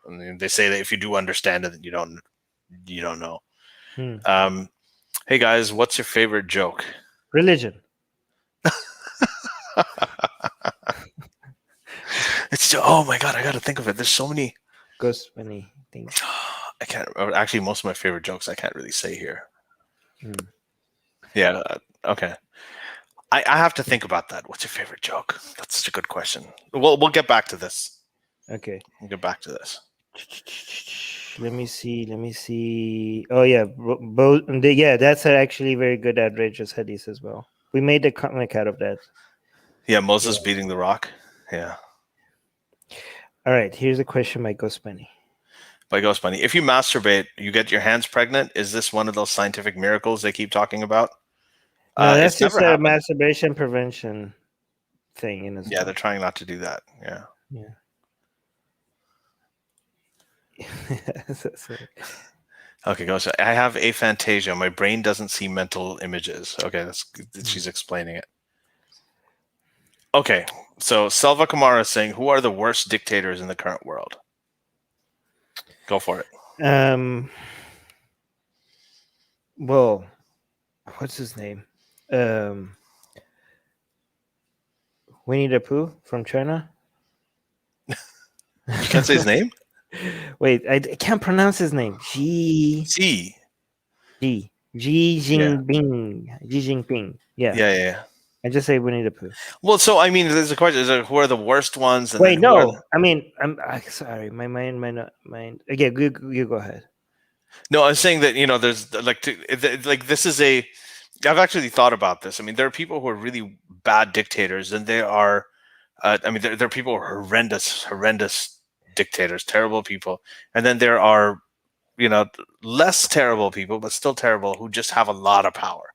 Speaker 2: I mean, they say that if you do understand it, you don't know. Hey guys, what's your favorite joke?
Speaker 1: Religion.
Speaker 2: Oh my god, I got to think of it. There's so many
Speaker 1: ghost funny things.
Speaker 2: I can't. Actually, most of my favorite jokes I can't really say here. Yeah. Okay. I have to think about that. What's your favorite joke? That's such a good question. We'll get back to this.
Speaker 1: Okay.
Speaker 2: We'll get back to this.
Speaker 1: Let me see. Oh yeah, that's actually very good outrageous hadith as well. We made a comic out of that.
Speaker 2: Yeah, Moses beating the rock. Yeah.
Speaker 1: All right. Here's a question by Ghost Bunny.
Speaker 2: By Ghost Bunny, if you masturbate, you get your hands pregnant. Is this one of those scientific miracles they keep talking about?
Speaker 1: No, that's just a masturbation prevention thing.
Speaker 2: Yeah, they're trying not to do that. Yeah. Okay, go. So I have aphantasia. My brain doesn't see mental images. Okay, she's explaining it. Okay, so Selva Kamara is saying, who are the worst dictators in the current world? Go for it.
Speaker 1: Well, what's his name? Winnie the Pooh from China.
Speaker 2: You can't say his name?
Speaker 1: Wait, I can't pronounce his name. Xi Jinping. Yeah. I just say Winnie the Pooh.
Speaker 2: Well, so I mean, there's a question: who are the worst ones? And
Speaker 1: wait, no. I mean, I'm sorry. My mind. Okay, you go ahead.
Speaker 2: No, I was saying that there's this is a. I've actually thought about this. I mean, there are people who are really bad dictators, and they are. There are people who are horrendous dictators, terrible people, and then there are, less terrible people, but still terrible, who just have a lot of power.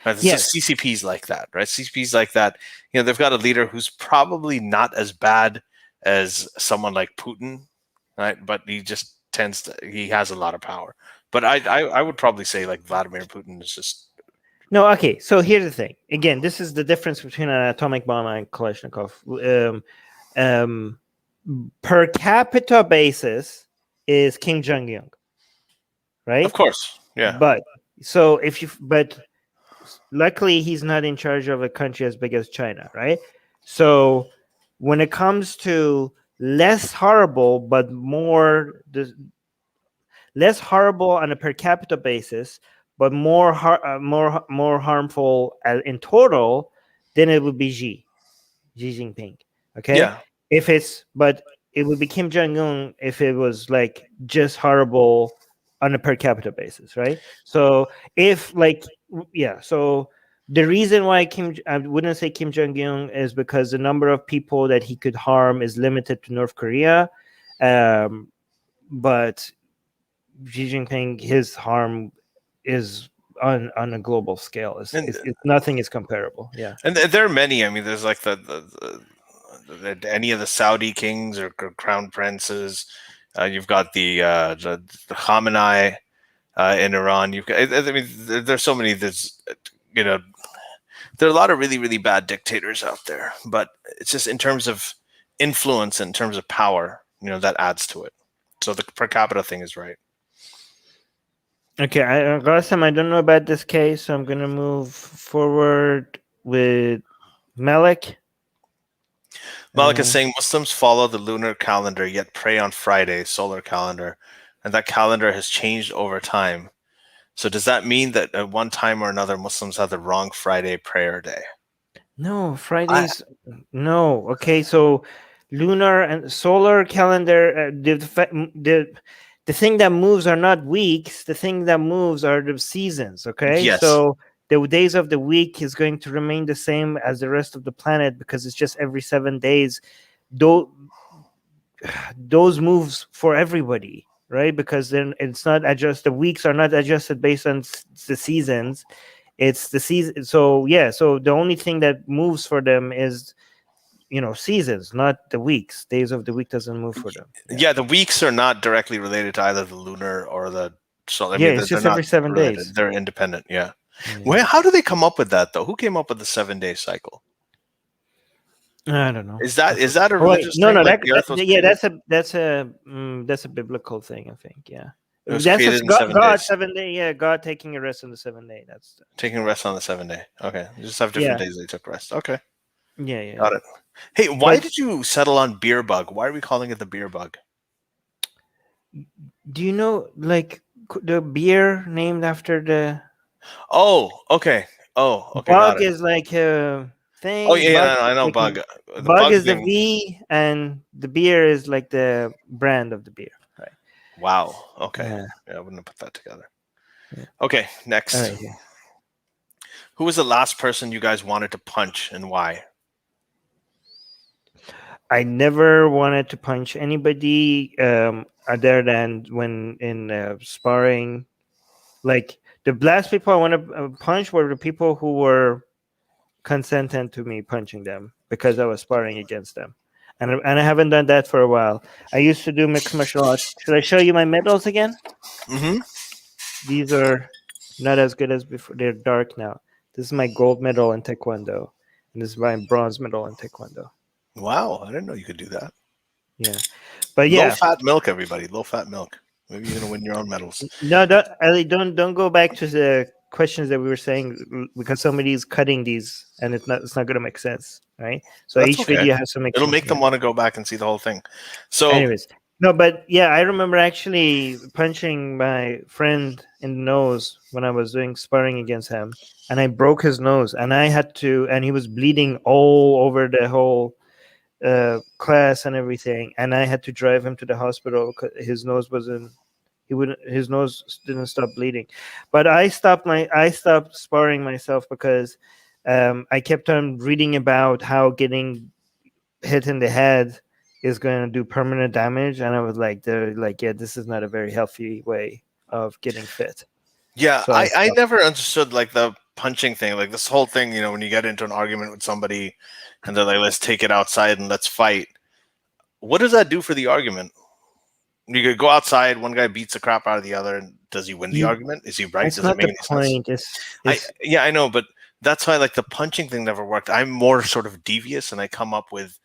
Speaker 2: Right? Yes. Just CCPs like that, right? CCPs like that, they've got a leader who's probably not as bad as someone like Putin, right? But he just he has a lot of power. But I would probably say like Vladimir Putin is just.
Speaker 1: No, okay. So here's the thing. Again, this is the difference between an atomic bomb and Kalashnikov. Per capita basis is Kim Jong-un, right?
Speaker 2: Of course, yeah.
Speaker 1: But luckily he's not in charge of a country as big as China, right? So when it comes to less horrible but less horrible on a per capita basis, but more harmful in total, then it would be Xi Jinping. Okay.
Speaker 2: Yeah.
Speaker 1: But it would be Kim Jong-un if it was like just horrible on a per capita basis, right? So if like, yeah, so the reason why I wouldn't say Kim Jong-un is because the number of people that he could harm is limited to North Korea. But Xi Jinping, his harm is on a global scale. It's nothing is comparable. Yeah,
Speaker 2: and there are many. I mean, there's like any of the Saudi kings or crown princes. You've got the Khamenei in Iran. You've got. I mean, there's so many. There's you know, there are a lot of really really bad dictators out there. But it's just in terms of influence, in terms of power, that adds to it. So the per capita thing is right.
Speaker 1: Okay, Qasim, I don't know about this case, so I'm going to move forward with Malik.
Speaker 2: Malik is saying Muslims follow the lunar calendar, yet pray on Friday, solar calendar, and that calendar has changed over time. So does that mean that at one time or another, Muslims had the wrong Friday prayer day?
Speaker 1: No, Fridays. No. Okay, so lunar and solar calendar. The thing that moves are not weeks. The thing that moves are the seasons. Okay,
Speaker 2: Yes.
Speaker 1: so the days of the week is going to remain the same as the rest of the planet because it's just every 7 days. Those moves for everybody, right? Because then it's not adjusted. The weeks are not adjusted based on the seasons. It's the season. So yeah, so the only thing that moves for them is seasons, not the weeks. Days of the week doesn't move for them.
Speaker 2: Yeah, the weeks are not directly related to either the lunar or the solar. I
Speaker 1: Yeah,
Speaker 2: mean,
Speaker 1: it's just
Speaker 2: they're
Speaker 1: every
Speaker 2: not
Speaker 1: 7
Speaker 2: related.
Speaker 1: days.
Speaker 2: They're independent. Yeah. How do they come up with that though? Who came up with the 7-day cycle?
Speaker 1: I don't know.
Speaker 2: Is that a religious thing?
Speaker 1: No,
Speaker 2: like
Speaker 1: that's a biblical thing, I think. Yeah.
Speaker 2: It was
Speaker 1: That's
Speaker 2: created in
Speaker 1: God,
Speaker 2: 7 days.
Speaker 1: 7 day. Yeah, God taking a rest on the 7 day. That's
Speaker 2: taking rest on the 7-day. Okay, you just have different days they took rest. Okay,
Speaker 1: yeah.
Speaker 2: Got it. Hey, why did you settle on beer bug? Why are we calling it the beer bug?
Speaker 1: Do you know like the beer named after the?
Speaker 2: Oh, okay.
Speaker 1: Bug
Speaker 2: Got it.
Speaker 1: is like a thing.
Speaker 2: Oh yeah, I know bug. The
Speaker 1: bug is
Speaker 2: thing.
Speaker 1: the V, and the beer is like the brand of the beer, right?
Speaker 2: Wow. Okay. Yeah, I wouldn't have put that together.
Speaker 1: Yeah.
Speaker 2: Okay, next.
Speaker 1: All right, yeah.
Speaker 2: Who was the last person you guys wanted to punch and why?
Speaker 1: I never wanted to punch anybody other than when in sparring. Like the last people I want to punch were the people who were consenting to me punching them because I was sparring against them. And I haven't done that for a while. I used to do mixed martial arts. Should I show you my medals again?
Speaker 2: Mm-hmm.
Speaker 1: These are not as good as before. They're dark now. This is my gold medal in Taekwondo. And this is my bronze medal in Taekwondo.
Speaker 2: Wow, I didn't know you could do that.
Speaker 1: Yeah. But yeah.
Speaker 2: Low fat milk, everybody. Low fat milk. Maybe you're gonna win your own medals.
Speaker 1: No, don't go back to the questions that we were saying because somebody's cutting these and it's not going to make sense, right? So
Speaker 2: That's
Speaker 1: each
Speaker 2: okay.
Speaker 1: video has to make
Speaker 2: It'll
Speaker 1: sense.
Speaker 2: make them want to go back and see the whole thing. So
Speaker 1: anyways, no, but yeah, I remember actually punching my friend in the nose when I was doing sparring against him, and I broke his nose, and he was bleeding all over the whole class and everything, and I had to drive him to the hospital because his nose didn't stop bleeding. But I stopped sparring myself because I kept on reading about how getting hit in the head is going to do permanent damage, and I was like, yeah, this is not a very healthy way of getting fit.
Speaker 2: Yeah, so I never understood like the punching thing, like this whole thing, when you get into an argument with somebody and they're like, let's take it outside and let's fight. What does that do for the argument? You could go outside, one guy beats the crap out of the other, and does he win the argument? Is he right?
Speaker 1: Does it make any sense?
Speaker 2: I know, but that's why like the punching thing never worked. I'm more sort of devious, and I come up with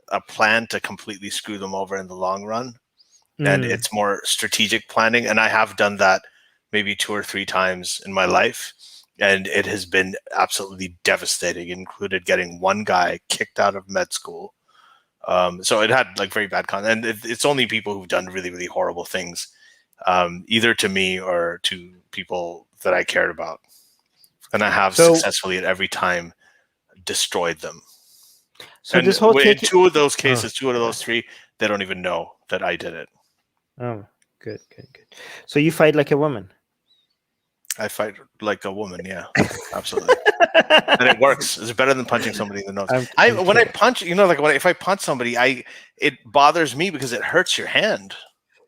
Speaker 2: a plan to completely screw them over in the long run. And it's more strategic planning, and I have done that maybe 2 or 3 times in my life, and it has been absolutely devastating. It included getting one guy kicked out of med school. So it had like very bad content, and it's only people who've done really, really horrible things, either to me or to people that I cared about. And I have successfully at every time destroyed them.
Speaker 1: So
Speaker 2: And
Speaker 1: this whole
Speaker 2: in
Speaker 1: taking.
Speaker 2: two of those cases, two out of those three, they don't even know that I did it.
Speaker 1: Oh, good. So you fight like a woman.
Speaker 2: I fight like a woman, yeah, absolutely. And it works. It's better than punching somebody in the nose. When I punch, like if I punch somebody, it bothers me because it hurts your hand.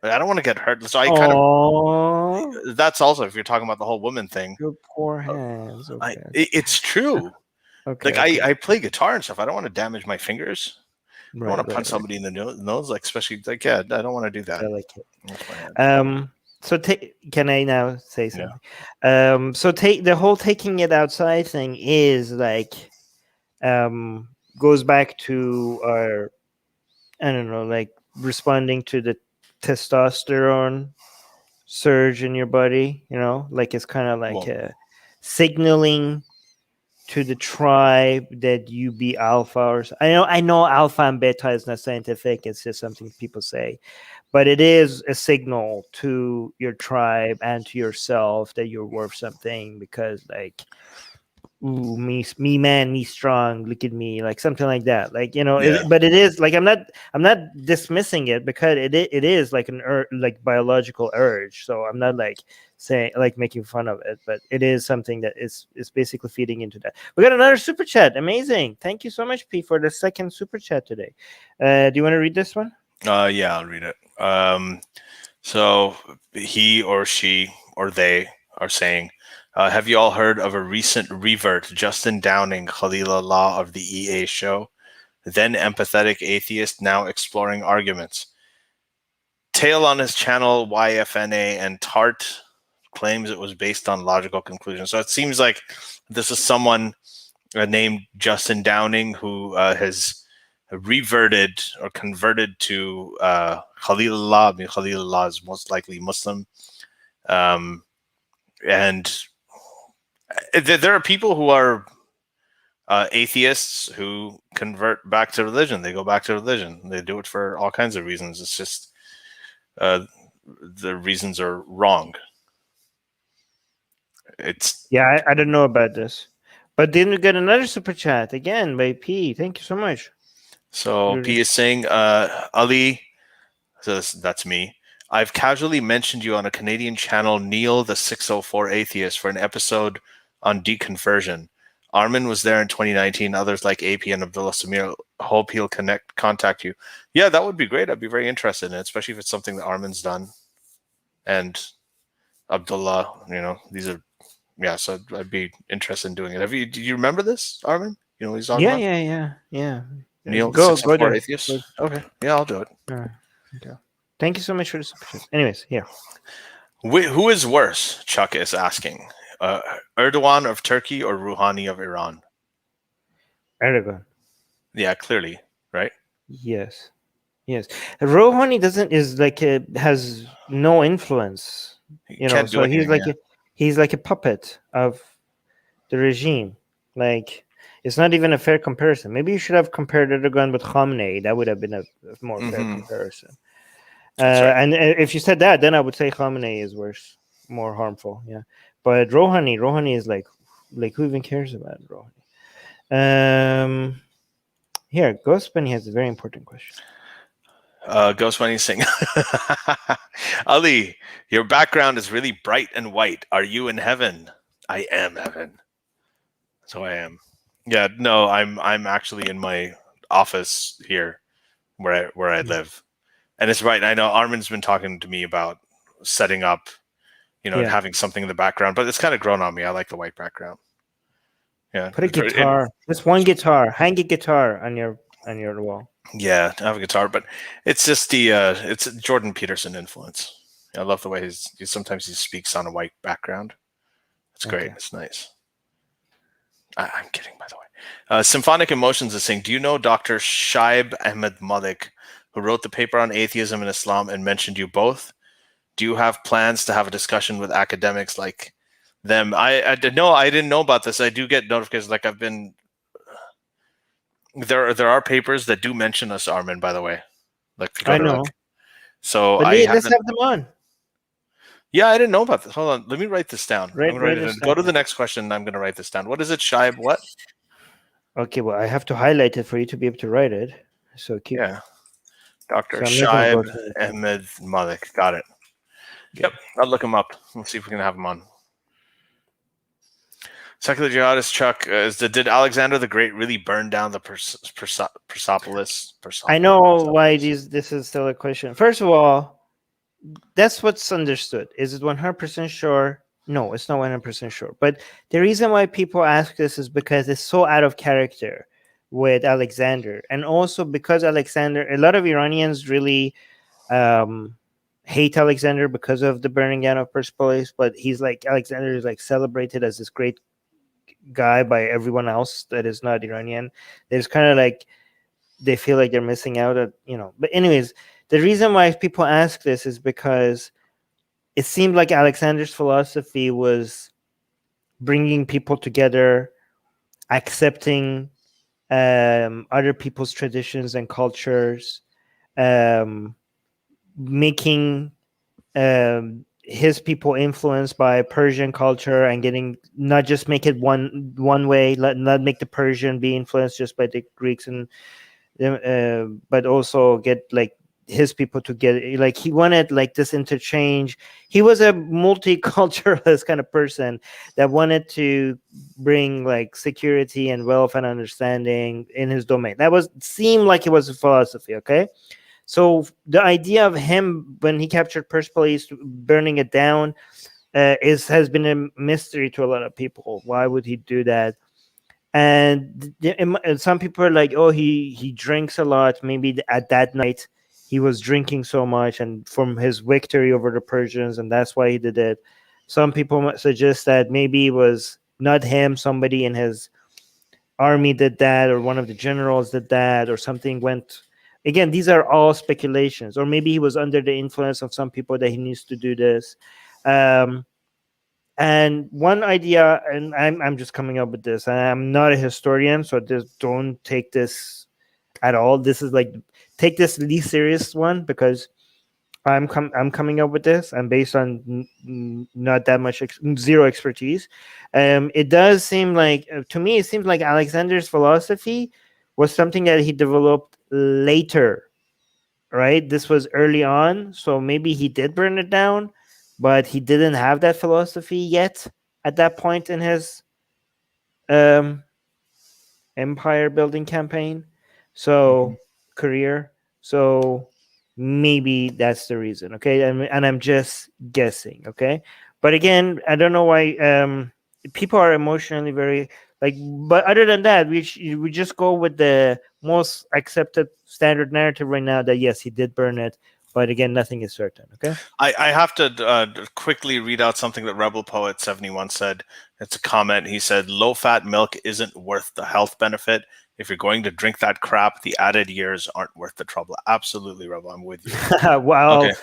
Speaker 2: I don't want to get hurt, so I kind of. That's also if you're talking about the whole woman thing.
Speaker 1: Your poor hands. Okay.
Speaker 2: It's true.
Speaker 1: Okay.
Speaker 2: Like I play guitar and stuff. I don't want to damage my fingers. I don't want to punch somebody in the nose, like especially like I don't want to do that.
Speaker 1: I like it. So can I now say something? Yeah. So the whole taking it outside thing is like goes back to our, I don't know, like responding to the testosterone surge in your body, like it's kind of like signaling to the tribe that you be alpha, or I know alpha and beta is not scientific, it's just something people say, but it is a signal to your tribe and to yourself that you're worth something, because like, ooh, me man, me strong, look at me, like something like that, like but it is like I'm not dismissing it, because it is like like biological urge, so I'm not like saying like making fun of it, but it is something that is basically feeding into that. We got another super chat. Amazing. Thank you so much, P, for the second super chat today. Do you want to read this one?
Speaker 2: Yeah, I'll read it. So he or she or they are saying, have you all heard of a recent revert, Justin Downing, Khalilullah of the EA show? Then empathetic atheist, now exploring arguments. Tale on his channel YFNA and Tart claims it was based on logical conclusions. So it seems like this is someone named Justin Downing who has reverted or converted to Khalilullah. I mean, Khalilullah is most likely Muslim. And there are people who are atheists who convert back to religion. They go back to religion. They do it for all kinds of reasons. It's just the reasons are wrong.
Speaker 1: I don't know about this, but then we got another super chat again by P. Thank you so much.
Speaker 2: So P is saying, Ali, so that's me. I've casually mentioned you on a Canadian channel, Neil the 604 Atheist, for an episode on deconversion. Armin was there in 2019. Others like AP and Abdullah Samir. Hope he'll contact you. Yeah, that would be great. I'd be very interested in it, especially if it's something that Armin's done. And Abdullah, these are, so I'd be interested in doing it. Do you remember this, Armin? You know what he's talking about?
Speaker 1: Yeah.
Speaker 2: Neil, go Atheist. Okay, yeah, I'll do it.
Speaker 1: Okay. Thank you so much for the super chat. Anyways, here.
Speaker 2: Who is worse? Chuck is asking. Erdogan of Turkey or Rouhani of Iran?
Speaker 1: Erdogan.
Speaker 2: Yeah, clearly, right?
Speaker 1: Yes. Rouhani has no influence. So he's like a puppet of the regime. Like, it's not even a fair comparison. Maybe you should have compared Erdogan with Khamenei. That would have been a more fair comparison. Right. And if you said that, then I would say Khamenei is worse, more harmful. Yeah, but Rouhani is like who even cares about Rouhani? Here, Ghost Bunny has a very important question.
Speaker 2: Ghost Bunny saying, Ali, your background is really bright and white. Are you in heaven? I am heaven. So I am. Yeah, no, I'm actually in my office here where I live. And it's right. I know Armin's been talking to me about setting up, and having something in the background, but it's kind of grown on me. I like the white background. Yeah.
Speaker 1: Put a guitar. Just one guitar. Hang a guitar on your wall. Yeah,
Speaker 2: I have a guitar, but it's just it's Jordan Peterson influence. I love the way sometimes he speaks on a white background. It's great. It's nice. I'm kidding, by the way. Symphonic Emotions is saying, do you know Dr. Shaib Ahmed Malik, who wrote the paper on atheism and Islam and mentioned you both? Do you have plans to have a discussion with academics like them? I didn't know about this. I do get notifications. Like I've been. There are papers that do mention us, Armin. By the way,
Speaker 1: I know.
Speaker 2: So
Speaker 1: let's have them on.
Speaker 2: Yeah, I didn't know about this. Hold on, let me write this down. Go to the next question. I'm going to write this down. What is it, Shaib? What?
Speaker 1: Okay, well, I have to highlight it for you to be able to write it. So keep.
Speaker 2: Yeah. Dr.
Speaker 1: So I'm not gonna go
Speaker 2: Shaib
Speaker 1: to it.
Speaker 2: Ahmed Malik. Got it. Yep. I'll look him up. We'll see if we can have him on. Secular Jihadists, Chuck, did Alexander the Great really burn down the Persepolis?
Speaker 1: I know why this is still a question. First of all, that's what's understood. Is it 100% sure? No, it's not 100% sure. But the reason why people ask this is because it's so out of character with Alexander. And also because Alexander, a lot of Iranians really hate Alexander because of the burning down of Persepolis. But Alexander is like celebrated as this great guy by everyone else that is not Iranian. There's kind of like, they feel like they're missing out at, but anyways, the reason why people ask this is because it seemed like Alexander's philosophy was bringing people together, accepting other people's traditions and cultures, making his people influenced by Persian culture and getting, not just make it one way, not make the Persian be influenced just by the Greeks, and but also get like his people to get, like, he wanted like this interchange. He was a multiculturalist kind of person that wanted to bring like security and wealth and understanding in his domain. Seemed like it was a philosophy. Okay, so the idea of him when he captured Persepolis, burning it down, has been a mystery to a lot of people. Why would he do that? And some people are like, oh, he drinks a lot. Maybe at that night he was drinking so much, and from his victory over the Persians, and that's why he did it. Some people suggest that maybe it was not him, somebody in his army did that, or one of the generals did that, or something went. Again, these are all speculations. Or maybe he was under the influence of some people that he needs to do this. And one idea, and I'm just coming up with this, and I'm not a historian, so just don't take this at all. This is like, take this least serious one, because I'm coming up with this, and based on not that much zero expertise. It does seem like, to me, it seems like Alexander's philosophy was something that he developed later, right? This was early on, so maybe he did burn it down, but he didn't have that philosophy yet at that point in his empire building campaign, career. So maybe that's the reason. Okay, and I'm just guessing. Okay, but again, I don't know why people are emotionally very like. But other than that, we just go with the most accepted standard narrative right now, that yes, he did burn it. But again, nothing is certain. Okay.
Speaker 2: I have to quickly read out something that Rebel Poet 71 said. It's a comment. He said, "Low-fat milk isn't worth the health benefit. If you're going to drink that crap, the added years aren't worth the trouble." Absolutely, Rebel. I'm with you.
Speaker 1: Well,
Speaker 2: okay.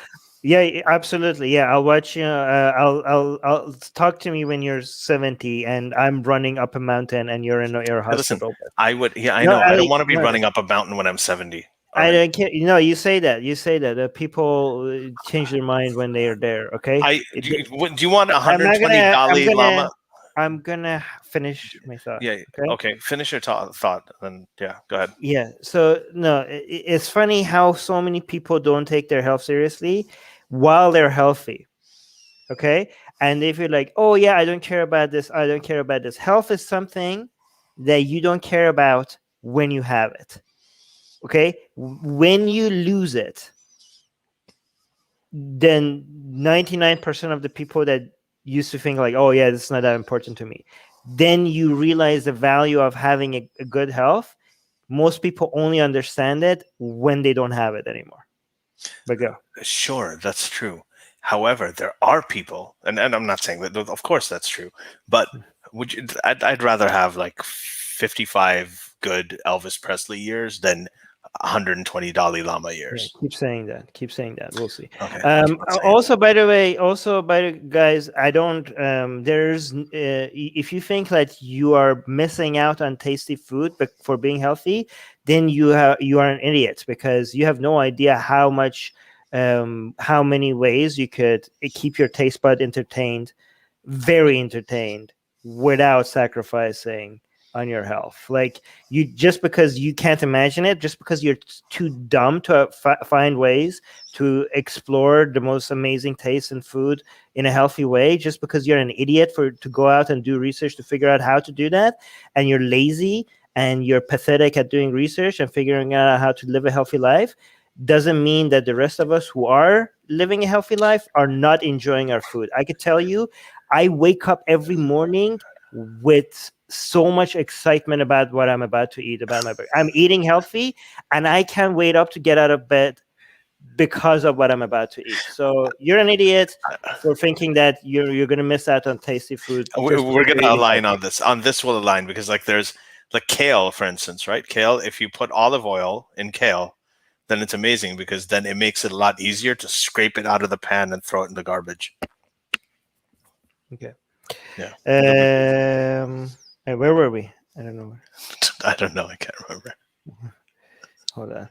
Speaker 1: Yeah, absolutely. Yeah, I'll watch you. I'll talk to me when you're 70 and I'm running up a mountain and you're in your hospital.
Speaker 2: Listen, I would. Yeah, I know. I don't want to be running up a mountain when I'm 70.
Speaker 1: I don't care. You say that. You say that. People change their mind when they are there. Okay.
Speaker 2: Do you want 120 Dalai Lama?
Speaker 1: I'm gonna finish my thought.
Speaker 2: Yeah. Okay. Finish your thought. Then yeah, go ahead.
Speaker 1: Yeah. So no, it's funny how so many people don't take their health seriously while they're healthy. Okay. And if you're like, oh yeah, I don't care about this. I don't care about this. Health is something that you don't care about when you have it. Okay. When you lose it, then 99% of the people that used to think like, oh yeah, this is not that important to me, then you realize the value of having a good health. Most people only understand it when they don't have it anymore. But go.
Speaker 2: Sure, that's true. However, there are people, and I'm not saying that, of course that's true, but I'd rather have like 55 good Elvis Presley years than 120 Dalai Lama years.
Speaker 1: Yeah, keep saying that. We'll see.
Speaker 2: Okay.
Speaker 1: Also, by the way, guys, I don't. There's if you think that you are missing out on tasty food for being healthy, then you are an idiot, because you have no idea how many ways you could keep your taste bud entertained, very entertained, without sacrificing on your health. Like, you, just because you can't imagine it, just because you're too dumb to find ways to explore the most amazing taste in food in a healthy way, just because you're an idiot to go out and do research to figure out how to do that, and you're lazy and you're pathetic at doing research and figuring out how to live a healthy life, doesn't mean that the rest of us who are living a healthy life are not enjoying our food. I could tell you, I wake up every morning with so much excitement about what I'm about to eat, about my burger. I'm eating healthy, and I can't wait up to get out of bed because of what I'm about to eat. So you're an idiot for thinking that you're going to miss out on tasty food.
Speaker 2: We're going to align on this. On this, we'll align, because like there's like kale, for instance, right? Kale, if you put olive oil in kale, then it's amazing, because then it makes it a lot easier to scrape it out of the pan and throw it in the garbage.
Speaker 1: Okay.
Speaker 2: Yeah.
Speaker 1: Where were we? I don't know.
Speaker 2: I don't know. I can't remember.
Speaker 1: Hold on.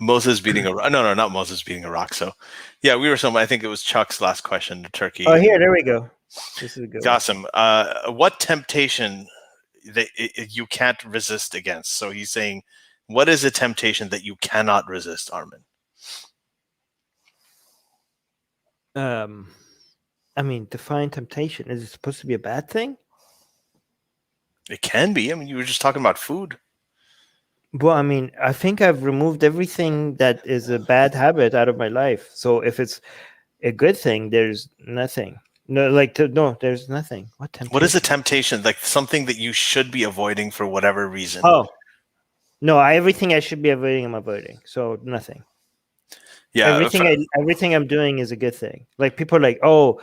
Speaker 2: Moses beating a rock. No, not Moses beating a rock. So, yeah, we were somewhere. I think it was Chuck's last question to Turkey.
Speaker 1: Oh, there we go. This is a good.
Speaker 2: Awesome. What temptation that you can't resist against? So he's saying, what is a temptation that you cannot resist, Armin?
Speaker 1: I mean, define temptation. Is it supposed to be a bad thing?
Speaker 2: It can be. I mean, you were just talking about food.
Speaker 1: Well, I mean, I think I've removed everything that is a bad habit out of my life. So if it's a good thing, there's nothing. No, there's nothing.
Speaker 2: What is a temptation? Like something that you should be avoiding for whatever reason.
Speaker 1: Oh, no, everything I should be avoiding, I'm avoiding. So nothing.
Speaker 2: Yeah.
Speaker 1: Everything I'm doing is a good thing. Like, people are like, oh,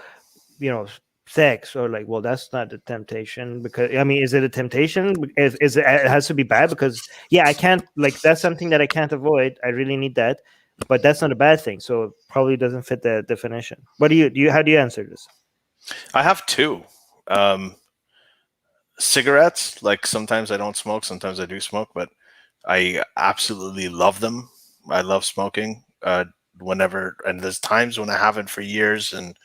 Speaker 1: sex, or like, well, that's not a temptation, because I mean, is it a temptation? Is it has to be bad? Because I can't, like, that's something that I can't avoid. I really need that, but that's not a bad thing. So it probably doesn't fit the definition. What do you how do you answer this?
Speaker 2: I have two. Cigarettes, like sometimes I don't smoke, sometimes I do smoke, but I absolutely love them. I love smoking whenever, and there's times when I haven't for years and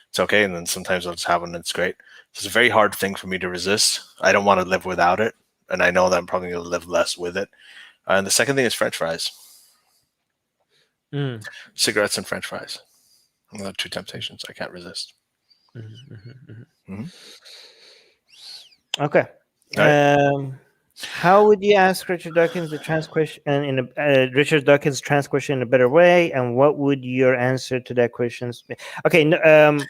Speaker 2: it's okay, and then sometimes I'll just have one and it's great. It's a very hard thing for me to resist. I don't want to live without it, and I know that I'm probably going to live less with it. And the second thing is French fries. Cigarettes and French fries. Two temptations I can't resist.
Speaker 1: Okay. Right. How would you ask Richard Dawkins the trans question in Richard Dawkins trans question in a better way, and what would your answer to that question be? Okay,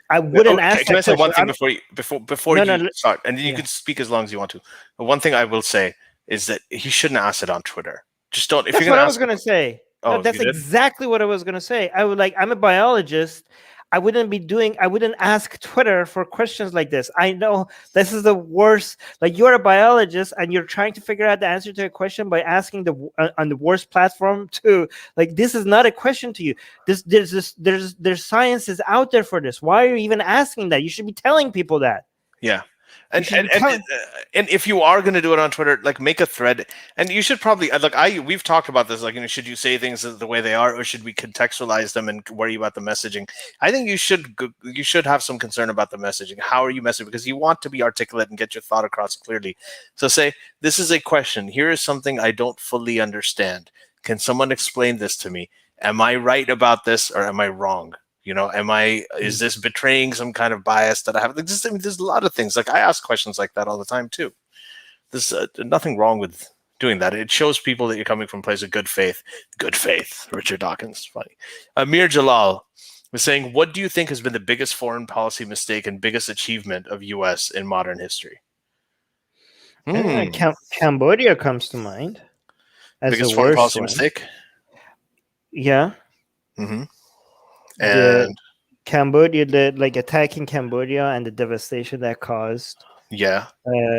Speaker 1: I wouldn't ask.
Speaker 2: Can I say one thing before you start, and you can speak as long as you want to. But one thing I will say is that he shouldn't ask it on Twitter. Just don't. If
Speaker 1: that's
Speaker 2: you're
Speaker 1: what I was going to say.
Speaker 2: Oh,
Speaker 1: no, that's exactly what I was going to say. I'm a biologist. I wouldn't ask Twitter for questions like this. I know this is the worst. Like, you're a biologist and you're trying to figure out the answer to a question by asking on the worst platform to, like, this is not a question to you. There's science is out there for this. Why are you even asking that? You should be telling people that.
Speaker 2: Yeah. And if you are going to do it on Twitter, like, make a thread, and you should probably we've talked about this, like, should you say things the way they are, or should we contextualize them and worry about the messaging? I think you should have some concern about the messaging. How are you messaging? Because you want to be articulate and get your thought across clearly. So say, this is a question. Here is something I don't fully understand. Can someone explain this to me? Am I right about this, or am I wrong? Is this betraying some kind of bias that I have? There's a lot of things. Like, I ask questions like that all the time too. There's nothing wrong with doing that. It shows people that you're coming from a place of good faith. Good faith, Richard Dawkins. Funny. Amir Jalal was saying, what do you think has been the biggest foreign policy mistake and biggest achievement of U.S. in modern history?
Speaker 1: Cambodia comes to mind as
Speaker 2: biggest
Speaker 1: the
Speaker 2: foreign
Speaker 1: worst
Speaker 2: policy
Speaker 1: one.
Speaker 2: Mistake?
Speaker 1: Yeah.
Speaker 2: Mm-hmm.
Speaker 1: And Cambodia, attacking Cambodia and the devastation that caused.
Speaker 2: Yeah.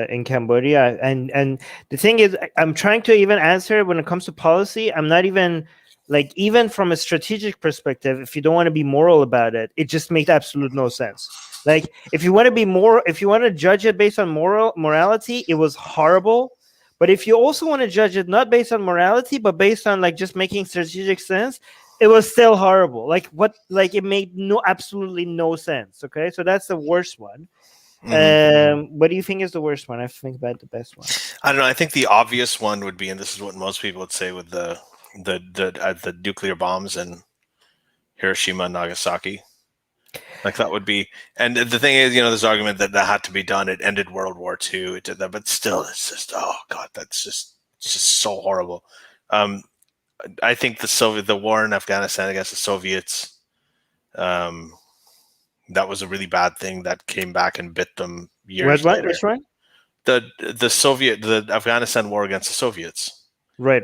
Speaker 1: In Cambodia, and the thing is, I'm trying to even answer when it comes to policy. I'm not even even from a strategic perspective. If you don't want to be moral about it, it just makes absolute no sense. Like, if you want to be if you want to judge it based on morality, it was horrible. But if you also want to judge it not based on morality, but based on just making strategic sense, it was still horrible. It made absolutely no sense. Okay, so that's the worst one. What do you think is the worst one? I have to think about the best one.
Speaker 2: I don't know. I think the obvious one would be, and this is what most people would say, with the nuclear bombs in Hiroshima and Nagasaki. Like that would be, and the thing is, this argument that had to be done. It ended World War II. It did that, but still, it's just, oh god, it's just so horrible. I think the war in Afghanistan against the Soviets, that was a really bad thing that came back and bit them years later.
Speaker 1: Which one?
Speaker 2: The Afghanistan war against the Soviets.
Speaker 1: Right.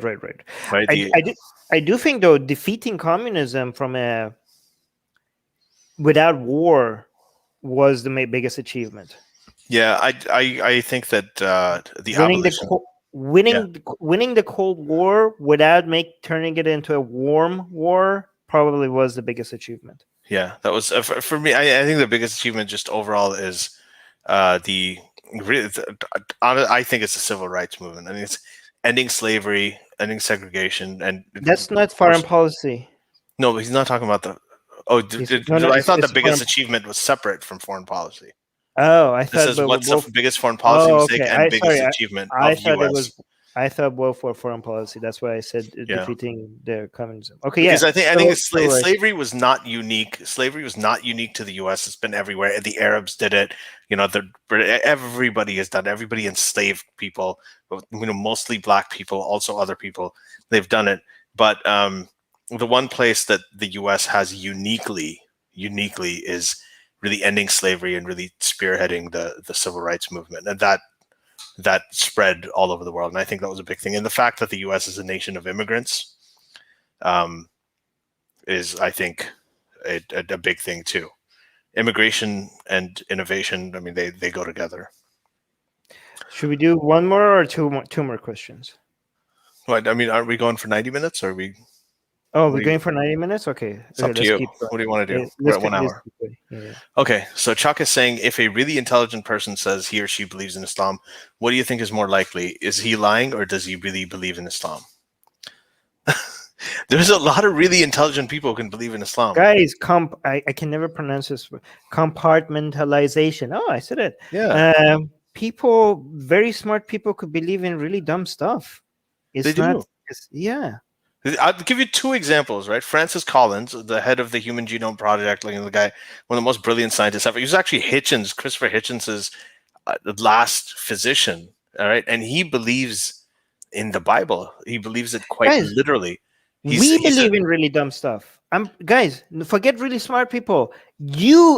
Speaker 1: I do think, though, defeating communism without war was the biggest achievement.
Speaker 2: Yeah, I think that
Speaker 1: winning the Cold War without turning it into a warm war probably was the biggest achievement.
Speaker 2: Yeah, that was for me. I think the biggest achievement just overall is I think it's the civil rights movement. I mean, it's ending slavery, ending segregation, and
Speaker 1: that's not foreign policy.
Speaker 2: No, but he's not talking about the. Oh, I thought the biggest achievement was separate from foreign policy.
Speaker 1: Oh, I thought
Speaker 2: this is what's the biggest foreign policy mistake and biggest achievement of U.S.
Speaker 1: I thought both were foreign policy. That's why I said defeating the communism. Okay,
Speaker 2: because I think slavery was not unique. Slavery was not unique to the U.S. It's been everywhere. The Arabs did it. Everybody has done it. Everybody enslaved people. Mostly black people, also other people. They've done it. But the one place that the U.S. has uniquely is really ending slavery and really spearheading the civil rights movement, and that spread all over the world. And I think that was a big thing. And the fact that the U.S. is a nation of immigrants is, I think, a big thing too. Immigration and innovation, I mean, they go together.
Speaker 1: Should we do one more or two more questions?
Speaker 2: What? I mean, are we going for 90 minutes or are we...
Speaker 1: Oh, we're going for 90 minutes? Okay.
Speaker 2: It's up to you. What do you want to do? We're at 1 hour. Yeah. Okay, so Chuck is saying, if a really intelligent person says he or she believes in Islam, what do you think is more likely? Is he lying or does he really believe in Islam? There's a lot of really intelligent people who can believe in Islam.
Speaker 1: Guys, I can never pronounce this. Compartmentalization. Oh, I said it.
Speaker 2: Yeah.
Speaker 1: People, very smart people could believe in really dumb stuff.
Speaker 2: They do.
Speaker 1: Yeah.
Speaker 2: I'll give you two examples, right? Francis Collins, the head of the Human Genome Project, like the guy, one of the most brilliant scientists ever. He was actually Christopher Hitchens's last physician, all right? And he believes in the Bible. He believes it quite literally.
Speaker 1: We believe in really dumb stuff. Guys, forget really smart people.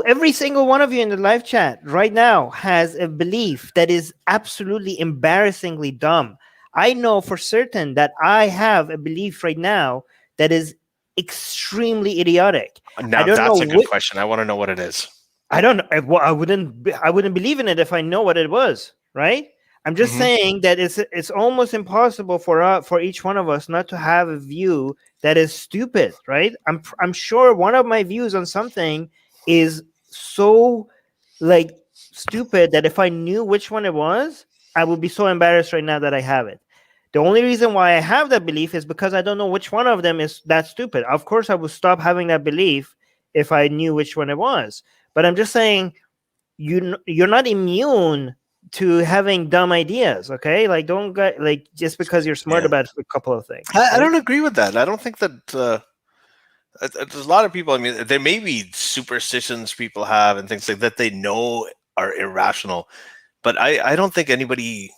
Speaker 1: Every single one of you in the live chat right now has a belief that is absolutely embarrassingly dumb. I know for certain that I have a belief right now that is extremely idiotic.
Speaker 2: Now that's a good question. I want to know what it is.
Speaker 1: I don't know. Well, I wouldn't believe in it if I know what it was, right? I'm just saying that it's almost impossible for each one of us not to have a view that is stupid, right? I'm sure one of my views on something is so stupid that if I knew which one it was, I would be so embarrassed right now that I have it. The only reason why I have that belief is because I don't know which one of them is that stupid. Of course, I would stop having that belief if I knew which one it was. But I'm just saying, you're not immune to having dumb ideas, okay? Don't just because you're smart about a couple of things.
Speaker 2: I don't agree with that. I don't think that there's a lot of people. I mean, there may be superstitions people have and things like that they know are irrational. But I don't think anybody,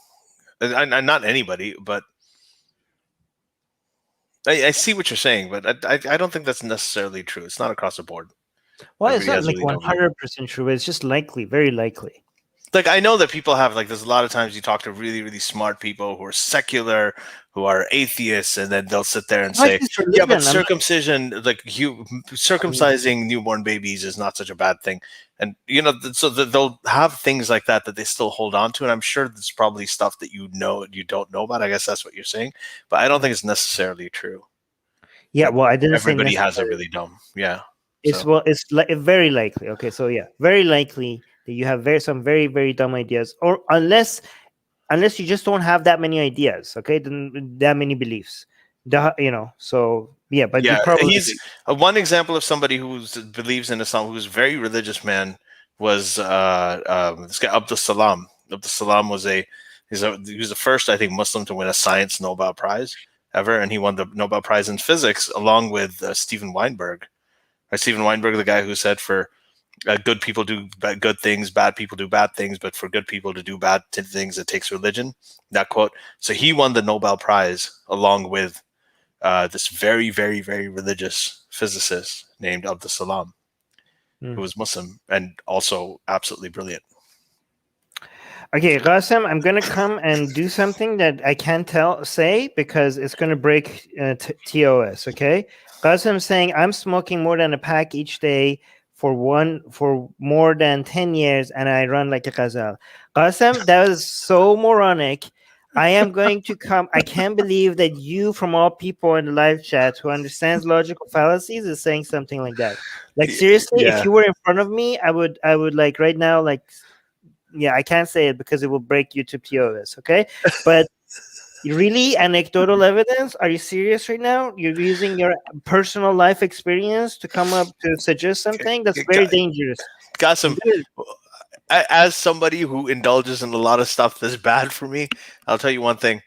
Speaker 2: not anybody, but I see what you're saying, but I don't think that's necessarily true. It's not across the board.
Speaker 1: Well, it's not 100% true. It's just likely, very likely.
Speaker 2: I know that people have, there's a lot of times you talk to really, really smart people who are secular, who are atheists, and then they'll sit there and say, yeah, but circumcision, circumcising newborn babies is not such a bad thing. And, so they'll have things like that they still hold on to. And I'm sure there's probably stuff that you don't know about. I guess that's what you're saying. But I don't think it's necessarily true.
Speaker 1: Yeah, well, I didn't say
Speaker 2: everybody has a really dumb. Yeah.
Speaker 1: It's very likely. Okay, so yeah, very likely that you have some very, very dumb ideas, or unless you just don't have that many ideas, okay, that many beliefs, so yeah. But
Speaker 2: yeah, he's one example of somebody who believes in Islam, who's a very religious man, was this guy Abdus Salam. Abdus Salam was he was the first, I think, Muslim to win a science Nobel Prize ever, and he won the Nobel Prize in physics along with Steven Weinberg. Steven Weinberg, the guy who said for good people do good things, bad people do bad things, but for good people to do bad things, it takes religion. That quote. So he won the Nobel Prize along with this very, very, very religious physicist named Abdus Salam, who was Muslim and also absolutely brilliant.
Speaker 1: Okay, Qasim, I'm going to come and do something that I can't say because it's going to break TOS, okay? Qasim's saying, I'm smoking more than a pack each day for more than 10 years, and I run like a ghazal. Qasim, that was so moronic. I am going to come. I can't believe that you, from all people in the live chat who understands logical fallacies, is saying something like that. Like, seriously, if you were in front of me, I would like right now, like, yeah, I can't say it because it will break YouTube POS, okay? But really, anecdotal evidence? Are you serious right now? You're using your personal life experience to come up to suggest something? That's very dangerous.
Speaker 2: Qasim, as somebody who indulges in a lot of stuff that's bad for me, I'll tell you one thing.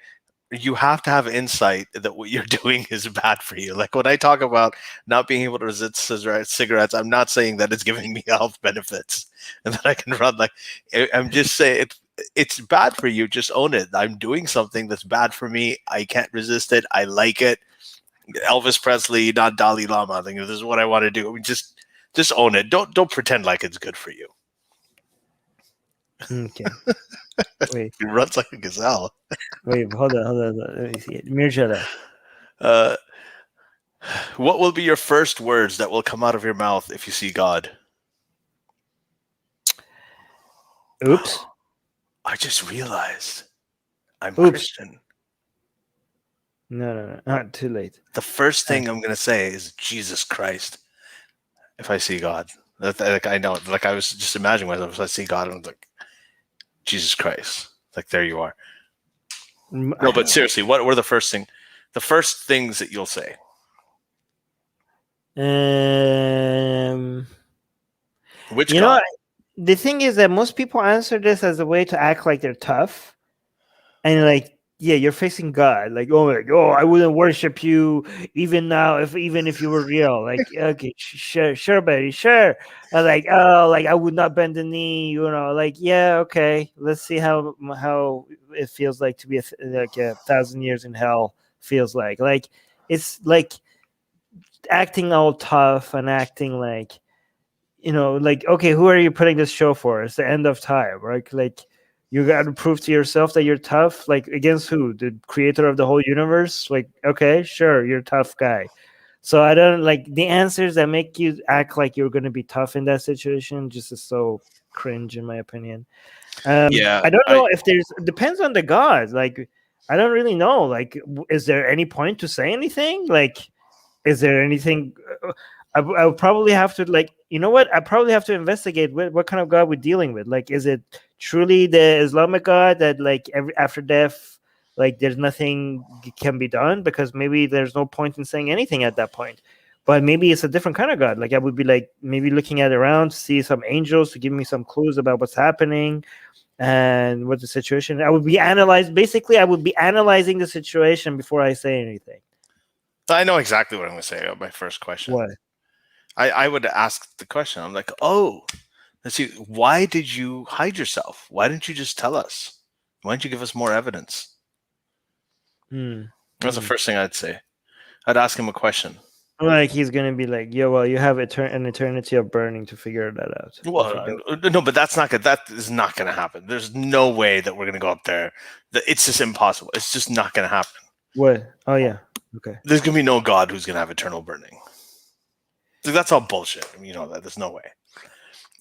Speaker 2: You have to have insight that what you're doing is bad for you. Like when I talk about not being able to resist cigarettes, I'm not saying that it's giving me health benefits and that I can run. Like I'm just saying it's bad for you. Just own it. I'm doing something that's bad for me. I can't resist it. I like it. Elvis Presley, not Dalai Lama. I think this is what I want to do. I mean, just own it. Don't pretend like it's good for you.
Speaker 1: Okay. Wait.
Speaker 2: He runs like a gazelle.
Speaker 1: Wait, hold on. Let me see it. Mirjala.
Speaker 2: What will be your first words that will come out of your mouth if you see God?
Speaker 1: Oops.
Speaker 2: I just realized I'm Christian.
Speaker 1: No. Not too late.
Speaker 2: The first thing I'm going to say is Jesus Christ if I see God. Like I know, like I was just imagining myself if I see God, I'm like, Jesus Christ. Like, there you are. No, but seriously, what were the first things that you'll say? Which
Speaker 1: you
Speaker 2: God?
Speaker 1: know, the thing is that most people answer this as a way to act like they're tough, and like, yeah, you're facing God. Like, oh, I wouldn't worship you even now, even if you were real. Like, okay, sure, buddy, sure. Like, oh, like I would not bend the knee. You know, like, yeah, okay. Let's see how it feels like to be like 1,000 years in hell feels like. Like, it's like acting all tough and acting like, you know, like, okay, who are you putting this show for? It's the end of time, right? Like, you got to prove to yourself that you're tough. Like, against who? The creator of the whole universe? Like, okay, sure, you're a tough guy. So I don't like the answers that make you act like you're going to be tough in that situation. Just is so cringe, in my opinion.
Speaker 2: Yeah,
Speaker 1: I don't know if there's. Depends on the god. Like, I don't really know. Like, is there any point to say anything? Like, is there anything? I would probably have to, like, you know what? I probably have to investigate what kind of God we're dealing with. Like, is it truly the Islamic God that, like, after death, like, there's nothing can be done? Because maybe there's no point in saying anything at that point. But maybe it's a different kind of God. Like, I would be like maybe looking at around to see some angels to give me some clues about what's happening and what the situation. I would be analyzing the situation before I say anything.
Speaker 2: I know exactly what I'm going to say about my first question.
Speaker 1: What?
Speaker 2: I would ask the question. I'm like, oh, let's see. Why did you hide yourself? Why didn't you just tell us? Why didn't you give us more evidence? That's the first thing I'd say. I'd ask him a question.
Speaker 1: Like, he's going to be like, yo, well, you have an eternity of burning to figure that out.
Speaker 2: Well, no, but that is not going to happen. There's no way that we're going to go up there. It's just impossible. It's just not going to happen.
Speaker 1: What? Oh, yeah. Okay.
Speaker 2: There's going to be no God who's going to have eternal burning. That's all bullshit. I mean, you know that. There's no way.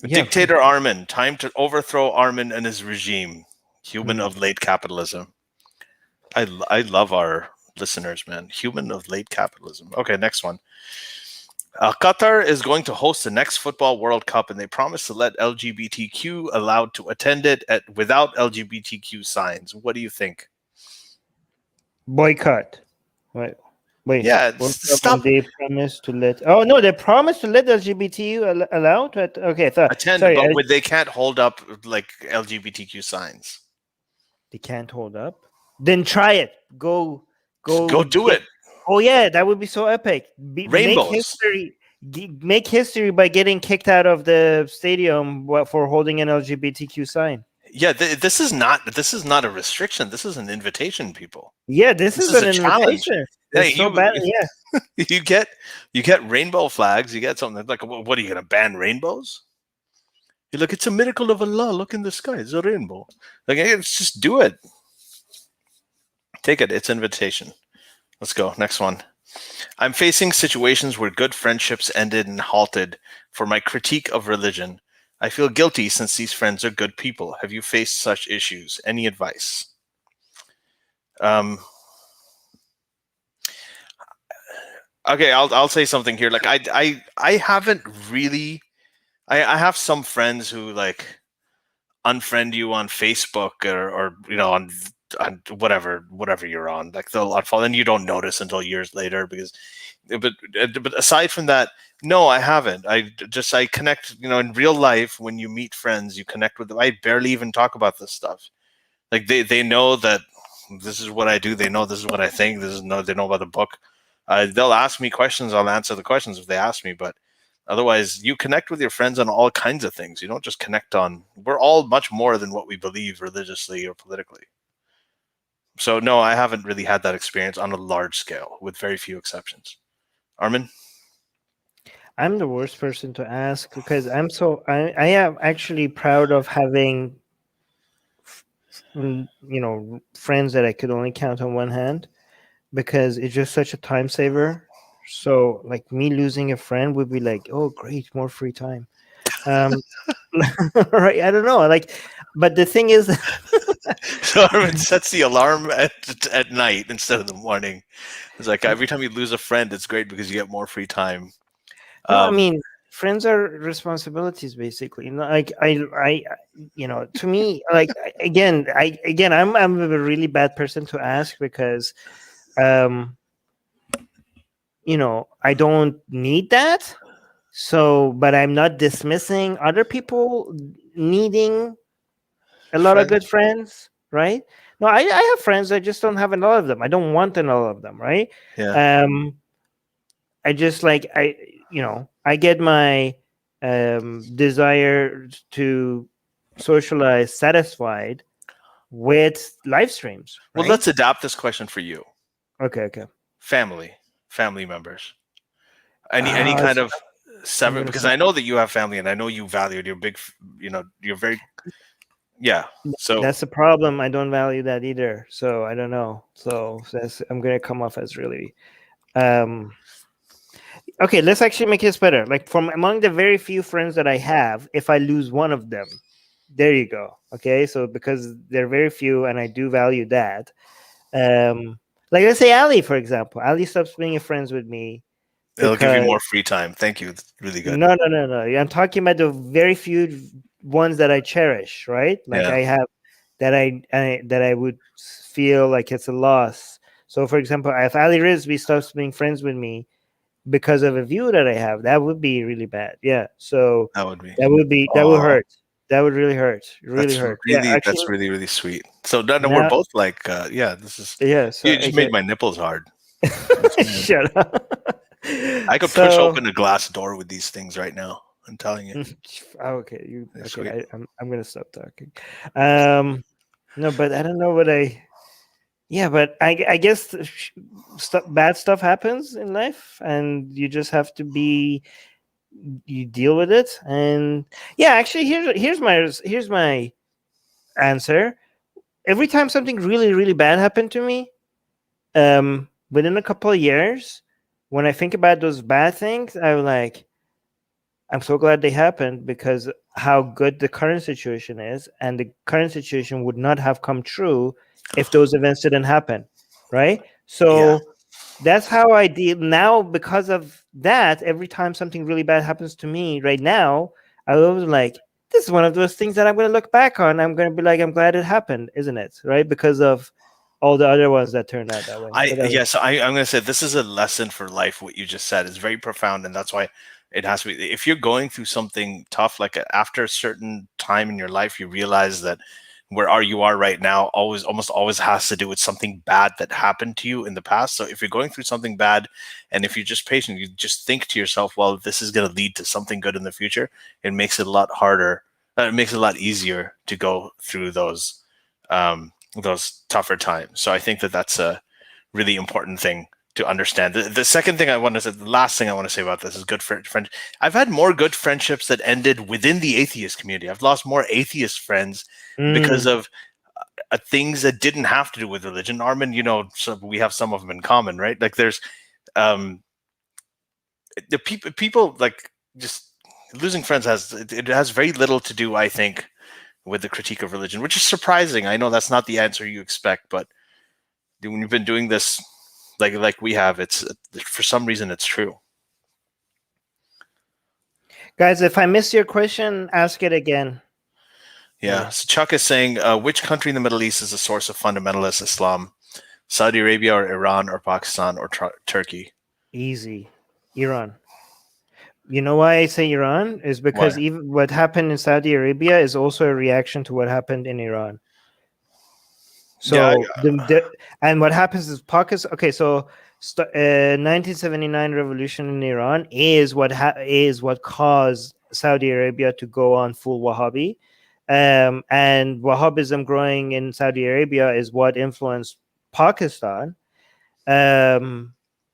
Speaker 2: Yeah. Dictator Armin. Time to overthrow Armin and his regime. Human of late capitalism. I love our listeners, man. Human of late capitalism. Okay, next one. Qatar is going to host the next football World Cup, and they promise to let LGBTQ allowed to attend it without LGBTQ signs. What do you think?
Speaker 1: Boycott. What? Wait,
Speaker 2: Yeah,
Speaker 1: when
Speaker 2: stop
Speaker 1: they promise to let? Oh no, they promise to let LGBTQ allow. Okay,
Speaker 2: attend,
Speaker 1: sorry,
Speaker 2: but when they can't hold up like LGBTQ signs.
Speaker 1: they can't hold up. Then try it. Go,
Speaker 2: Just go do
Speaker 1: get.
Speaker 2: it.
Speaker 1: Oh yeah, that would be so epic. Make
Speaker 2: Rainbows.
Speaker 1: history. Make history by getting kicked out of the stadium for holding an LGBTQ sign.
Speaker 2: Yeah, this is not a restriction. This is an invitation, people.
Speaker 1: Yeah, this
Speaker 2: This
Speaker 1: is
Speaker 2: is
Speaker 1: an
Speaker 2: a challenge.
Speaker 1: invitation.
Speaker 2: Yeah,
Speaker 1: It's so bad. Yeah.
Speaker 2: you get rainbow flags. You get something like, what are you going to ban rainbows? You look, it's a miracle of Allah. Look in the sky, it's a rainbow. Like, it's just do it. Take it. It's invitation. Let's go. Next one. I'm facing situations where good friendships ended and halted for my critique of religion. I feel guilty since these friends are good people. Have you faced such issues? Any advice? Okay, I'll say something here. Like I haven't really. I have some friends who like unfriend you on Facebook or on whatever you're on. Like they'll unfollow, and you don't notice until years later because. But aside from that, no, I haven't. I connect. In real life, when you meet friends, you connect with them. I barely even talk about this stuff. Like they know that this is what I do. They know this is what I think. They know about the book. They'll ask me questions. I'll answer the questions if they ask me. But otherwise, you connect with your friends on all kinds of things. You don't just connect on. We're all much more than what we believe religiously or politically. So no, I haven't really had that experience on a large scale, with very few exceptions. Armin?
Speaker 1: I'm the worst person to ask because I am actually proud of having friends that I could only count on one hand because it's just such a time saver. So like me losing a friend would be like, oh great, more free time. Right, I don't know, like, but the thing is
Speaker 2: So Armin sets the alarm at night instead of the morning. It's like every time you lose a friend, it's great because you get more free time.
Speaker 1: no, I mean, friends are responsibilities basically. Like to me, like I'm a really bad person to ask because I don't need that. So, but I'm not dismissing other people needing a lot of good friends, right? No, I have friends. I just don't have a lot of them. I don't want a lot of them, right?
Speaker 2: Yeah.
Speaker 1: I just like I get my desire to socialize satisfied with live streams. Right?
Speaker 2: Well, let's adapt this question for you.
Speaker 1: Okay.
Speaker 2: Family members. Any kind of seven, because I know that you have family and I know you value it. You're big. You're very. Yeah. So
Speaker 1: that's the problem. I don't value that either. So I don't know. So I'm gonna come off as really. Okay, let's actually make this better. Like from among the very few friends that I have, if I lose one of them, there you go. Okay, so because they're very few and I do value that. Like let's say Ali, for example. Ali stops being friends with me.
Speaker 2: It'll give you more free time. Thank you. It's really good.
Speaker 1: No. I'm talking about the very few ones that I cherish, right? Like I have that I would feel like it's a loss. So for example, if Ali Rizvi stops being friends with me because of a view that I have, that would be really bad. Yeah. So that would hurt. That would really hurt. Really hurt.
Speaker 2: That's really, really sweet. So no, we're both like, this is.
Speaker 1: Yeah. So
Speaker 2: you just made my nipples hard.
Speaker 1: Shut up.
Speaker 2: I could push open a glass door with these things right now. I'm telling you.
Speaker 1: Okay. I'm gonna stop talking. No, but I don't know what I. Yeah, but I guess bad stuff happens in life, and you just have to you deal with it. And yeah, actually, here's my answer. Every time something really, really bad happened to me, within a couple of years, when I think about those bad things, I'm so glad they happened because how good the current situation is, and the current situation would not have come true if those events didn't happen, right? So that's how I deal now. Because of that, every time something really bad happens to me right now, I was like, this is one of those things that I'm going to look back on. I'm going to be like, I'm glad it happened, isn't it? Right? Because of all the other ones that turned out that way.
Speaker 2: I'm going to say this is a lesson for life. What you just said is very profound, and that's why it has to be. If you're going through something tough, like after a certain time in your life, you realize that where you are right now almost always has to do with something bad that happened to you in the past. So if you're going through something bad, and if you're just patient, you just think to yourself, well, this is going to lead to something good in the future. It makes it a lot harder. It makes it a lot easier to go through those tougher times. So I think that that's a really important thing to understand. The second thing the last thing I want to say about this is good friend. I've had more good friendships that ended within the atheist community. I've lost more atheist friends because of things that didn't have to do with religion. Armin, so we have some of them in common, right? Like there's the people like just losing friends has very little to do, I think, with the critique of religion, which is surprising. I know that's not the answer you expect, but when you've been doing this like we have, it's for some reason it's true.
Speaker 1: Guys, if I missed your question, ask it again.
Speaker 2: Yeah. So Chuck is saying, which country in the Middle East is a source of fundamentalist Islam? Saudi Arabia or Iran or Pakistan or Turkey?
Speaker 1: Easy. Iran. You know why I say Iran? Is because even what happened in Saudi Arabia is also a reaction to what happened in Iran. So and what happens is Pakistan. Okay, so 1979 revolution in Iran is what caused Saudi Arabia to go on full Wahhabi, and Wahhabism growing in Saudi Arabia is what influenced Pakistan.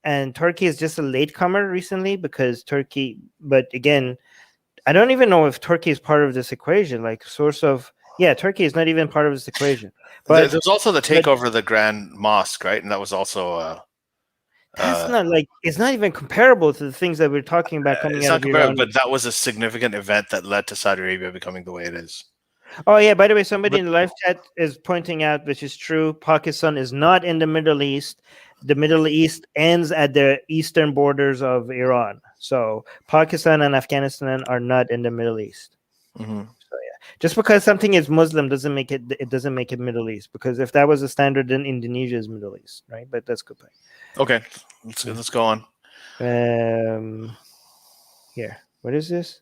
Speaker 1: And Turkey is just a latecomer recently because Turkey, but again, I don't even know if Turkey is part of this equation. Turkey is not even part of this equation. But
Speaker 2: there's also the takeover of the Grand Mosque, right? And that was also
Speaker 1: it's not even comparable to the things that we're talking about coming out of Iran.
Speaker 2: But that was a significant event that led to Saudi Arabia becoming the way it is.
Speaker 1: Oh yeah, by the way, somebody in the live chat is pointing out, which is true, Pakistan is not in the Middle East. The Middle East ends at the eastern borders of Iran. So Pakistan and Afghanistan are not in the Middle East.
Speaker 2: Mm-hmm.
Speaker 1: So yeah, just because something is Muslim doesn't make it Middle East. Because if that was a standard, then Indonesia is Middle East, right? But that's good point.
Speaker 2: Okay, let's go on.
Speaker 1: Here, what is this?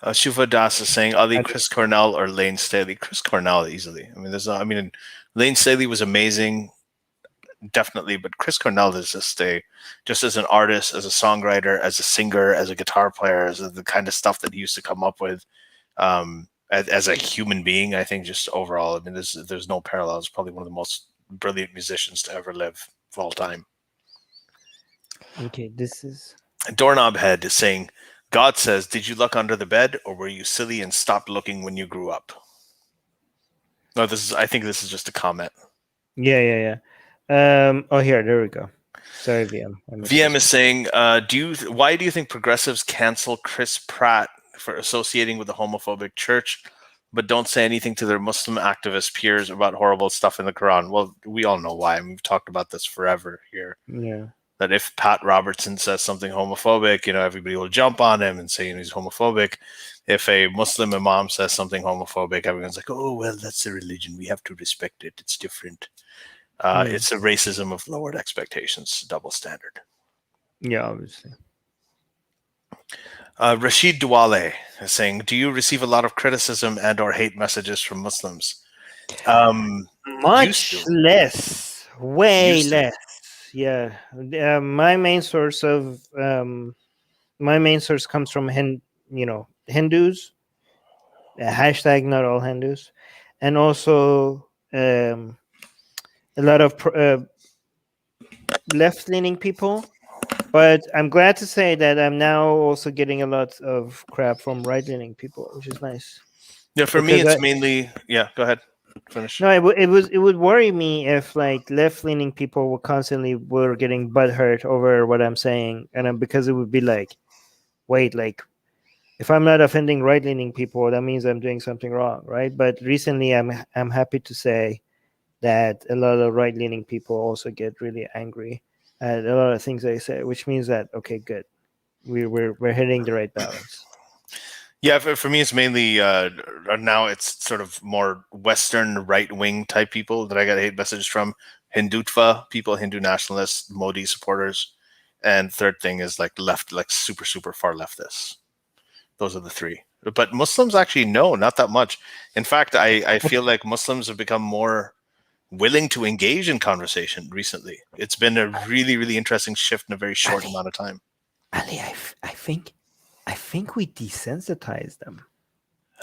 Speaker 2: Shufa Das is saying, are they Chris Cornell or Lane Staley? Chris Cornell easily. Lane Staley was amazing, definitely, but Chris Cornell is just as an artist, as a songwriter, as a singer, as a guitar player, as the kind of stuff that he used to come up with, as a human being. I think just overall, there's no parallels. Probably one of the most brilliant musicians to ever live of all time.
Speaker 1: Okay, this is
Speaker 2: Doorknob Head is saying, God says, did you look under the bed or were you silly and stopped looking when you grew up? No, I think this is just a comment.
Speaker 1: Yeah. Here, there we go. Sorry, VM.
Speaker 2: VM is saying, why do you think progressives cancel Chris Pratt for associating with the homophobic church, but don't say anything to their Muslim activist peers about horrible stuff in the Quran? Well, we all know why. We've talked about this forever here.
Speaker 1: Yeah.
Speaker 2: That if Pat Robertson says something homophobic, everybody will jump on him and say he's homophobic. If a Muslim imam says something homophobic, everyone's like, oh, well, that's a religion. We have to respect it. It's different. It's a racism of lowered expectations, double standard.
Speaker 1: Yeah, obviously.
Speaker 2: Rashid Duwale is saying, do you receive a lot of criticism and or hate messages from Muslims?
Speaker 1: Much less. Way less. Yeah, my main source comes from Hindus. Hashtag not all Hindus, and also a lot of left-leaning people. But I'm glad to say that I'm now also getting a lot of crap from right-leaning people, which is nice.
Speaker 2: Yeah, for me, it's mainly. Yeah, go ahead. Finish.
Speaker 1: No, it would worry me if left-leaning people were getting butthurt over what I'm saying, and because it would be wait, if I'm not offending right-leaning people, that means I'm doing something wrong, right? But recently, I'm happy to say that a lot of right-leaning people also get really angry at a lot of things I say, which means that okay, good, we're hitting the right balance.
Speaker 2: Yeah, for me, it's mainly now it's sort of more Western right-wing type people that I got hate messages from Hindutva people, Hindu nationalists, Modi supporters, and third thing is like left, like super far leftists. Those are the three. But Muslims actually, no, not that much. In fact, I feel like Muslims have become more willing to engage in conversation recently. It's been a really interesting shift in a very short amount of time.
Speaker 1: Ali, I think we desensitized them.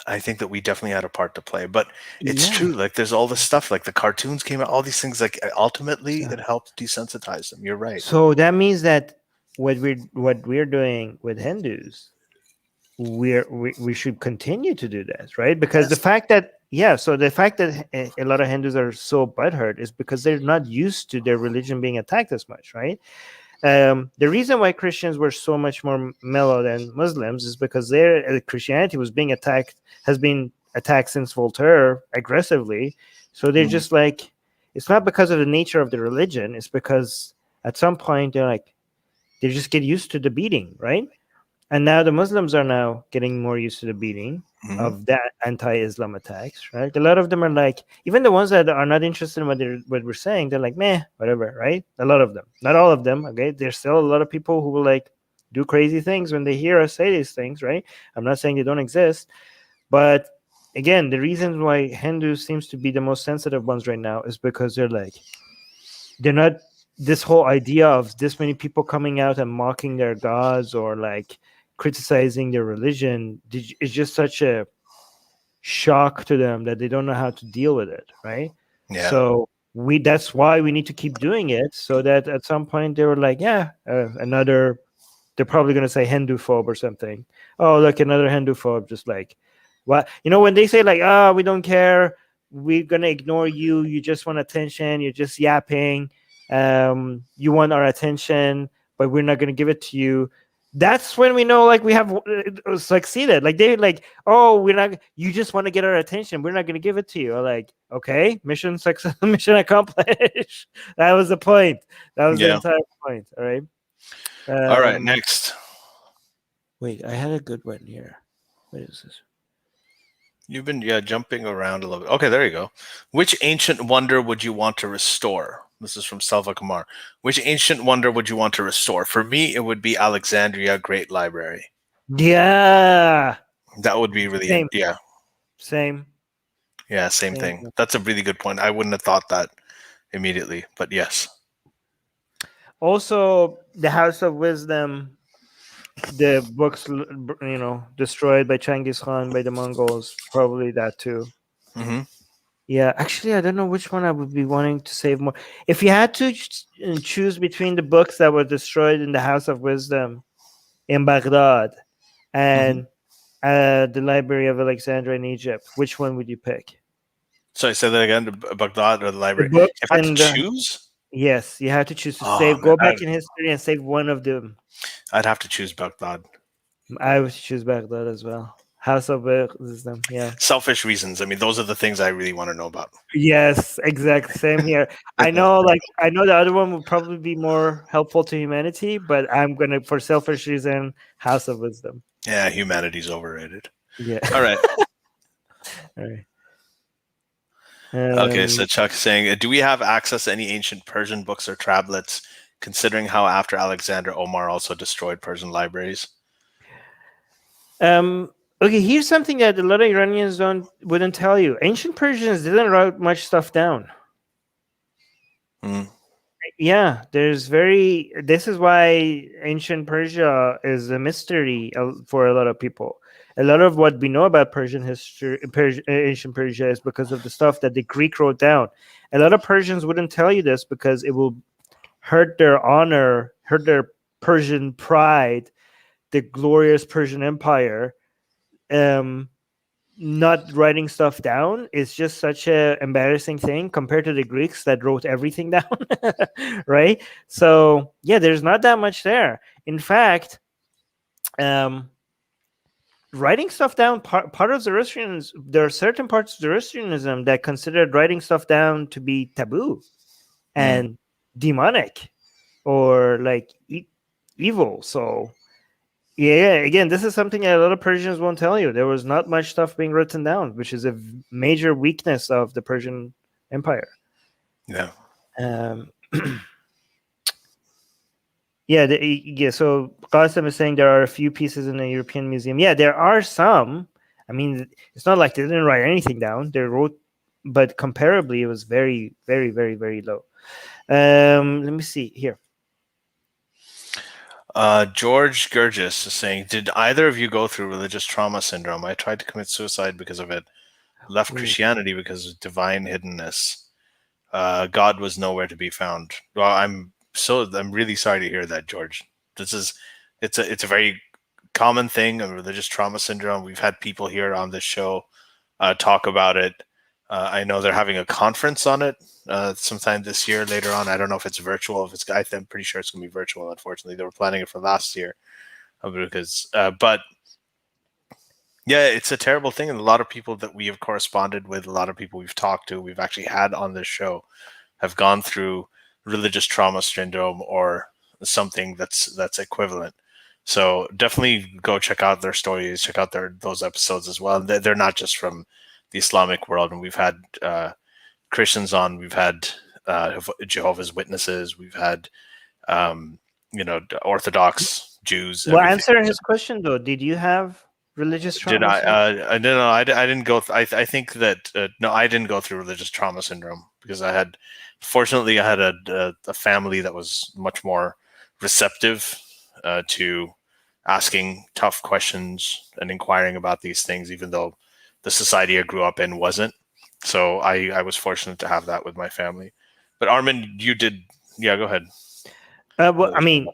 Speaker 2: I think that we definitely had a part to play, but it's true. Like there's all this stuff, like the cartoons came out, all these things, like ultimately it helped desensitize them. You're right.
Speaker 1: So that means that what we're doing with Hindus, we should continue to do this, right? Because the fact that a lot of Hindus are so butthurt is because they're not used to their religion being attacked as much, right? The reason why Christians were so much more mellow than Muslims is because their Christianity has been attacked since Voltaire aggressively. So they're just like, it's not because of the nature of the religion. It's because at some point they just get used to the beating, right? And now the Muslims are now getting more used to the beating of that anti-Islam attacks, right? A lot of them are like, even the ones that are not interested in what we're saying, they're like, meh, whatever, right? A lot of them, not all of them, okay? There's still a lot of people who will like do crazy things when they hear us say these things, right? I'm not saying they don't exist, but again, the reason why Hindus seems to be the most sensitive ones right now is because they're not this whole idea of this many people coming out and mocking their gods or like criticizing their religion is just such a shock to them that they don't know how to deal with it, right?
Speaker 2: Yeah.
Speaker 1: So that's why we need to keep doing it, so that at some point they were like, they're probably going to say Hindu phobe or something. Oh, look, another Hindu phobe, just like, what? When they say like, we don't care, we're going to ignore you, you just want attention, you're just yapping, you want our attention, but we're not going to give it to you. That's when we know like we have succeeded. Like they're like, oh, we're not, you just want to get our attention, we're not going to give it to you. I'm like, okay, mission success, mission accomplished. That was the point. That was the entire point. All right.
Speaker 2: All right, next.
Speaker 1: Wait, I had a good one here. What is this?
Speaker 2: You've been jumping around a little bit. Okay, there you go. Which ancient wonder would you want to restore? This is from Salva Kumar. Which ancient wonder would you want to restore? For me, it would be Alexandria Great Library.
Speaker 1: Yeah.
Speaker 2: That would be really
Speaker 1: Same.
Speaker 2: Yeah.
Speaker 1: Same.
Speaker 2: Yeah, same thing. That's a really good point. I wouldn't have thought that immediately, but yes.
Speaker 1: Also, the House of Wisdom, the books, destroyed by Genghis Khan, by the Mongols, probably that too.
Speaker 2: Mm-hmm.
Speaker 1: Yeah, actually, I don't know which one I would be wanting to save more. If you had to choose between the books that were destroyed in the House of Wisdom in Baghdad and the Library of Alexandria in Egypt, which one would you pick?
Speaker 2: So I said that again, Baghdad or the library. If I had to choose?
Speaker 1: Yes, you have to choose to save. Go back in history and save one of them.
Speaker 2: I'd have to choose Baghdad.
Speaker 1: I would choose Baghdad as well. House of Wisdom, yeah.
Speaker 2: Selfish reasons. I mean, those are the things I really want to know about.
Speaker 1: Yes, exactly. Same here. I know the other one would probably be more helpful to humanity, but I'm gonna, for selfish reason, House of Wisdom.
Speaker 2: Yeah, humanity's overrated.
Speaker 1: Yeah.
Speaker 2: All right.
Speaker 1: All right.
Speaker 2: Okay, so Chuck's saying, do we have access to any ancient Persian books or tablets, considering how after Alexander, Omar also destroyed Persian libraries?
Speaker 1: Okay, here's something that a lot of Iranians wouldn't tell you. Ancient Persians didn't write much stuff down. Yeah, this is why ancient Persia is a mystery for a lot of people. A lot of what we know about Persian history, ancient Persia, is because of the stuff that the Greek wrote down. A lot of Persians wouldn't tell you this because it will hurt their honor, hurt their Persian pride, the glorious Persian Empire. Not writing stuff down is just such an embarrassing thing compared to the Greeks that wrote everything down, right? So yeah, there's not that much there. In fact, writing stuff down, part of Zoroastrians, there are certain parts of Zoroastrianism that considered writing stuff down to be taboo and demonic or like evil. So yeah, again, this is something a lot of Persians won't tell you. There was not much stuff being written down, which is a major weakness of the Persian Empire.
Speaker 2: Yeah.
Speaker 1: Um, yeah. So Qasim is saying there are a few pieces in the European Museum. Yeah, there are some. I mean, it's not like they didn't write anything down. They wrote, but comparably, it was very, very, very, very low. Let me see here.
Speaker 2: George Gurgis is saying, did either of you go through religious trauma syndrome? I tried to commit suicide because of it. Left Christianity because of divine hiddenness. God was nowhere to be found. Well, I'm really sorry to hear that, George. It's a very common thing of religious trauma syndrome. We've had people here on this show talk about it. I know they're having a conference on it sometime this year later on. I don't know if it's virtual. I'm pretty sure it's going to be virtual. Unfortunately, they were planning it for last year but yeah, it's a terrible thing. And a lot of people that we have corresponded with, a lot of people we've talked to, we've actually had on this show, have gone through religious trauma syndrome or something that's equivalent. So definitely go check out their stories, check out those episodes as well. They're not just from the Islamic world, and we've had Christians on, we've had Jehovah's Witnesses, we've had Orthodox Jews.
Speaker 1: Well, answering his question though, did you have religious trauma?
Speaker 2: Did I? No, I didn't go. I think that no, I didn't go through religious trauma syndrome because fortunately, I had a family that was much more receptive to asking tough questions and inquiring about these things, even though the society I grew up in wasn't. So I was fortunate to have that with my family. But Armin, you did. Yeah, go ahead.
Speaker 1: Well, I mean,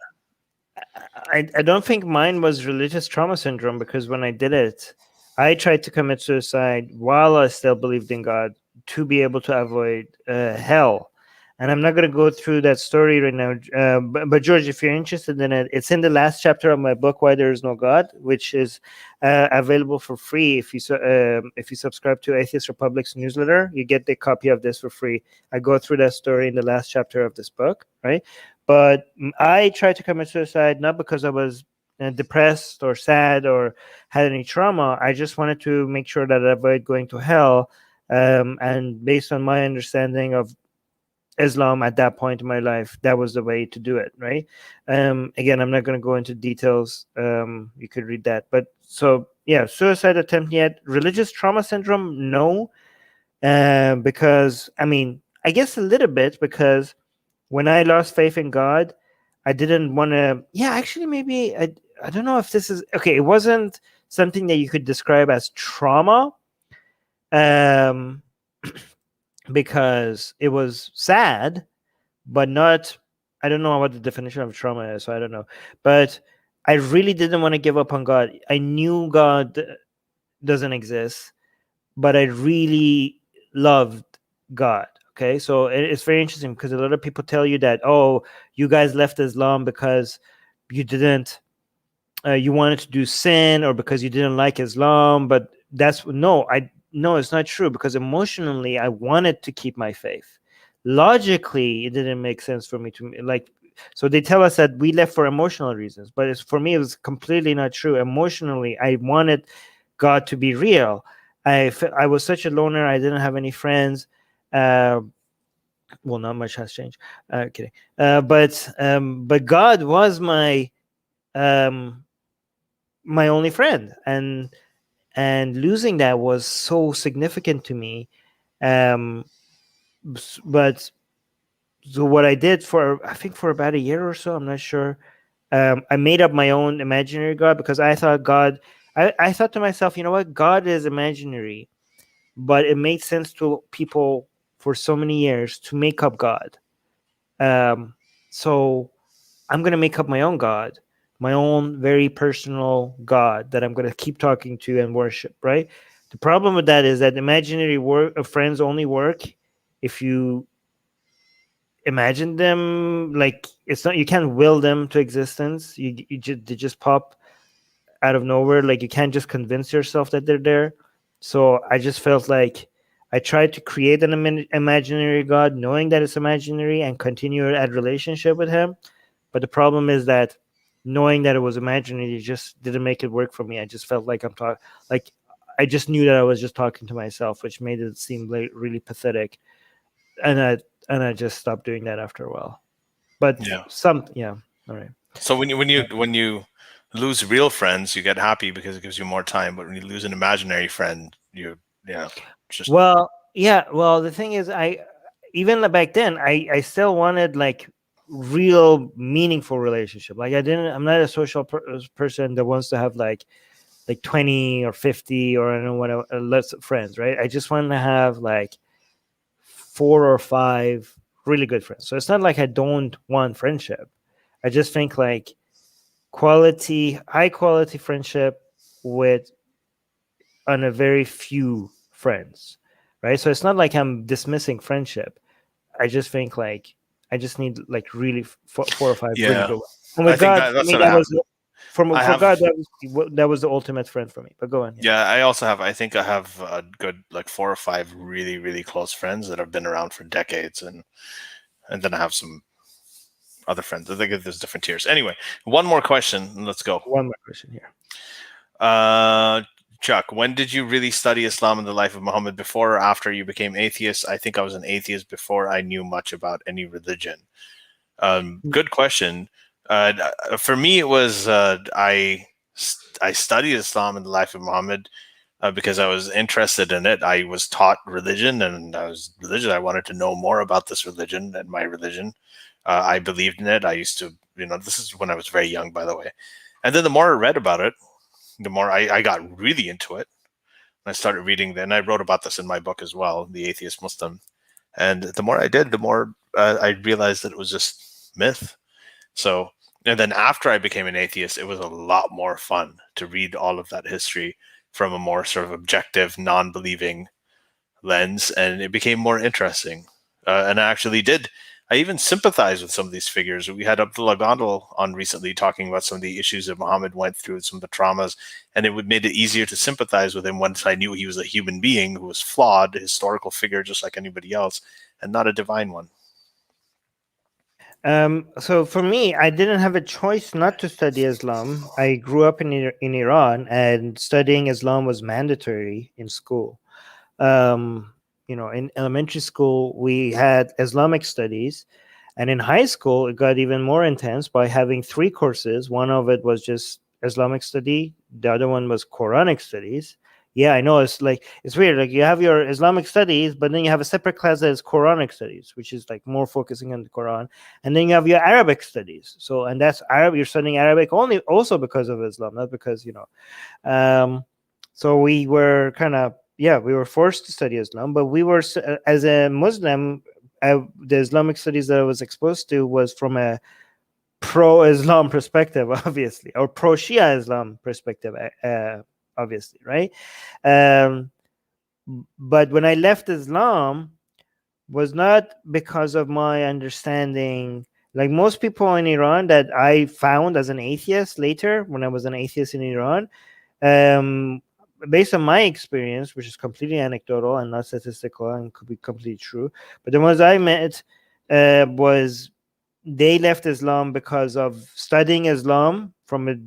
Speaker 1: I don't think mine was religious trauma syndrome because when I did it, I tried to commit suicide while I still believed in God to be able to avoid hell. And I'm not going to go through that story right now. But George, if you're interested in it, it's in the last chapter of my book, Why There Is No God, which is available for free. If you subscribe to Atheist Republic's newsletter, you get the copy of this for free. I go through that story in the last chapter of this book, right? But I tried to commit suicide not because I was depressed or sad or had any trauma. I just wanted to make sure that I avoid going to hell. And based on my understanding of Islam at that point in my life, that was the way to do it, right? Again, I'm not going to go into details. You could read that. But so, yeah, suicide attempt yet. Religious trauma syndrome, no. Because, I mean, I guess a little bit because when I lost faith in God, I didn't want to. Yeah, actually, maybe I don't know if this is okay. It wasn't something that you could describe as trauma, because it was sad, but not. I don't know what the definition of trauma is, so I don't know. But I really didn't want to give up on God. I knew God doesn't exist, but I really loved God. Okay, so it's very interesting because a lot of people tell you that, oh, you guys left Islam because you didn't, you wanted to do sin or because you didn't like Islam. But no, it's not true because emotionally I wanted to keep my faith. Logically, it didn't make sense for me to like. So they tell us that we left for emotional reasons, but for me, it was completely not true. Emotionally, I wanted God to be real. I was such a loner. I didn't have any friends. Well, not much has changed. Kidding. But God was my my only friend, and losing that was so significant to me. But so what I did I think for about a year or so, I'm not sure. I made up my own imaginary God because I thought God. I thought to myself, you know what? God is imaginary, but it made sense to people for so many years to make up God. So I'm going to make up my own God, my own very personal God that I'm going to keep talking to and worship, right? The problem with that is that imaginary friends only work if you imagine them. Like, it's not, you can't will them to existence. They just pop out of nowhere. Like, you can't just convince yourself that they're there. So I just felt like I tried to create an imaginary God, knowing that it's imaginary, and continue a relationship with him. But the problem is that knowing that it was imaginary just didn't make it work for me. I just felt like I just knew that I was just talking to myself, which made it seem like really pathetic. And and I just stopped doing that after a while. But
Speaker 2: Yeah.
Speaker 1: All right.
Speaker 2: So when you lose real friends, you get happy because it gives you more time. But when you lose an imaginary friend, just
Speaker 1: Well, yeah. Well, the thing is, even back then, I still wanted like real meaningful relationship. Like I'm not a social person that wants to have like 20 or 50 or I don't know what less friends, right? I just want to have like 4 or 5 really good friends. So it's not like I don't want friendship. I just think like high quality friendship with on a very few friends, right? So it's not like I'm dismissing friendship. I just think like I just need like really 4 or 5 really
Speaker 2: yeah.
Speaker 1: good ones. And
Speaker 2: I
Speaker 1: with
Speaker 2: think
Speaker 1: God,
Speaker 2: that
Speaker 1: for
Speaker 2: that's
Speaker 1: me,
Speaker 2: what
Speaker 1: that was
Speaker 2: happened. I
Speaker 1: for
Speaker 2: have
Speaker 1: God that was the ultimate friend for me. But go on.
Speaker 2: Yeah, I also have. I think I have a good like 4 or 5 really really close friends that have been around for decades, and then I have some other friends. I think there's different tiers. Anyway, one more question, and let's go.
Speaker 1: One more question here.
Speaker 2: Chuck, when did you really study Islam and the life of Muhammad? Before or after you became atheist? I think I was an atheist before I knew much about any religion. Good question. For me, it was I studied Islam and the life of Muhammad because I was interested in it. I was taught religion, and I was religious. I wanted to know more about this religion and my religion. I believed in it. I used to, this is when I was very young, by the way. And then the more I read about it, the more I got really into it. I started reading, and I wrote about this in my book as well, The Atheist Muslim. And the more I did, the more I realized that it was just myth. So, and then after I became an atheist, it was a lot more fun to read all of that history from a more sort of objective, non-believing lens, and it became more interesting. And I actually did. I even sympathize with some of these figures. We had Abdullah Gondal on recently talking about some of the issues that Muhammad went through, some of the traumas, and it would made it easier to sympathize with him once I knew he was a human being who was flawed, a historical figure just like anybody else, and not a divine one.
Speaker 1: So for me, I didn't have a choice not to study Islam. I grew up in Iran, and studying Islam was mandatory in school. In elementary school, we had Islamic studies, and in high school, it got even more intense by having 3 courses. One of it was just Islamic study, the other one was Quranic studies. Yeah, I know it's weird. Like you have your Islamic studies, but then you have a separate class that is Quranic studies, which is like more focusing on the Quran, and then you have your Arabic studies. So, and that's Arab. You're studying Arabic only also because of Islam, not because. So we were kind of we were forced to study Islam, but we were as a Muslim. The Islamic studies that I was exposed to was from a pro-Islam perspective, obviously, or pro-Shia Islam perspective, obviously, right? But when I left Islam, was not because of my understanding. Like most people in Iran that I found as an atheist later, when I was an atheist in Iran, based on my experience, which is completely anecdotal and not statistical and could be completely true, but the ones I met was they left Islam because of studying Islam from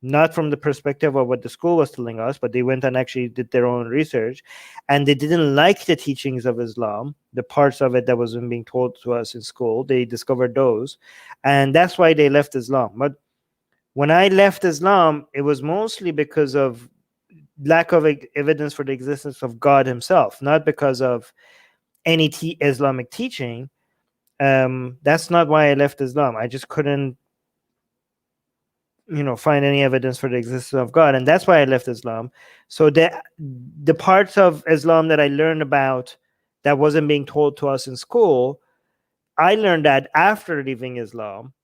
Speaker 1: not from the perspective of what the school was telling us, but they went and actually did their own research, and they didn't like the teachings of Islam, the parts of it that wasn't being told to us in school. They discovered those, and that's why they left Islam. But when I left Islam, it was mostly because of lack of evidence for the existence of God himself, not because of any Islamic teaching. That's not why I left Islam. I just couldn't find any evidence for the existence of God, and that's why I left Islam. So the parts of Islam that I learned about that wasn't being told to us in school, I learned that after leaving Islam,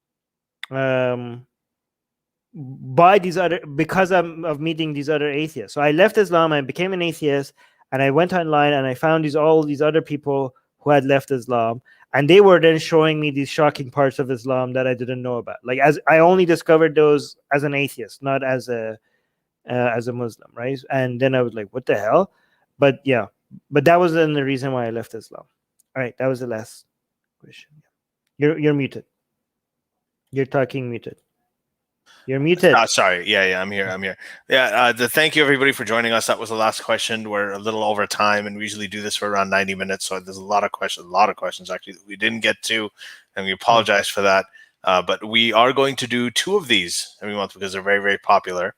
Speaker 1: by these other because of meeting these other atheists. So I left Islam, I became an atheist, and I went online and I found all these other people who had left Islam, and they were then showing me these shocking parts of Islam that I didn't know about. Like as I only discovered those as an atheist, not as a Muslim, right? And then I was like, what the hell? But yeah, but that was then the reason why I left Islam. All right, that was the last question. You're muted. You're talking muted. You're muted.
Speaker 2: Sorry. Yeah, I'm here. Yeah, thank you everybody for joining us. That was the last question. We're a little over time, and we usually do this for around 90 minutes. So there's a lot of questions actually that we didn't get to, and we apologize for that. But we are going to do 2 of these every month because they're very, very popular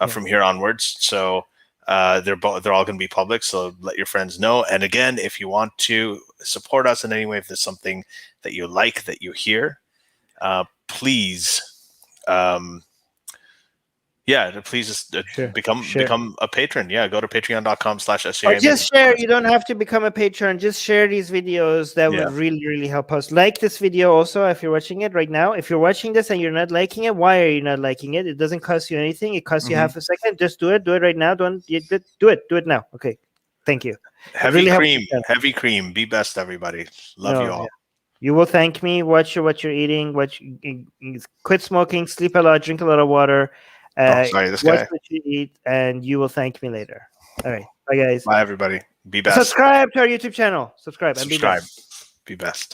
Speaker 2: from here onwards. So they're all going to be public. So let your friends know. And again, if you want to support us in any way, if there's something that you like that you hear, please. Please just become a patron. Yeah, go to patreon.com/SCI.
Speaker 1: Or just share. You don't have to become a patron. Just share these videos. That would really, really help us. Like this video also if you're watching it right now. If you're watching this and you're not liking it, why are you not liking it? It doesn't cost you anything. It costs you half a second. Just do it. Do it right now. Do it now. Okay. Thank you.
Speaker 2: Heavy cream. Be best, everybody. Love you all. Yeah.
Speaker 1: You will thank me. Watch what you're eating. Quit smoking. Sleep a lot. Drink a lot of water.
Speaker 2: Watch what
Speaker 1: you eat, and you will thank me later. All right. Bye, guys.
Speaker 2: Bye, everybody. Be best.
Speaker 1: Subscribe to our YouTube channel. Subscribe.
Speaker 2: And be best. Be best.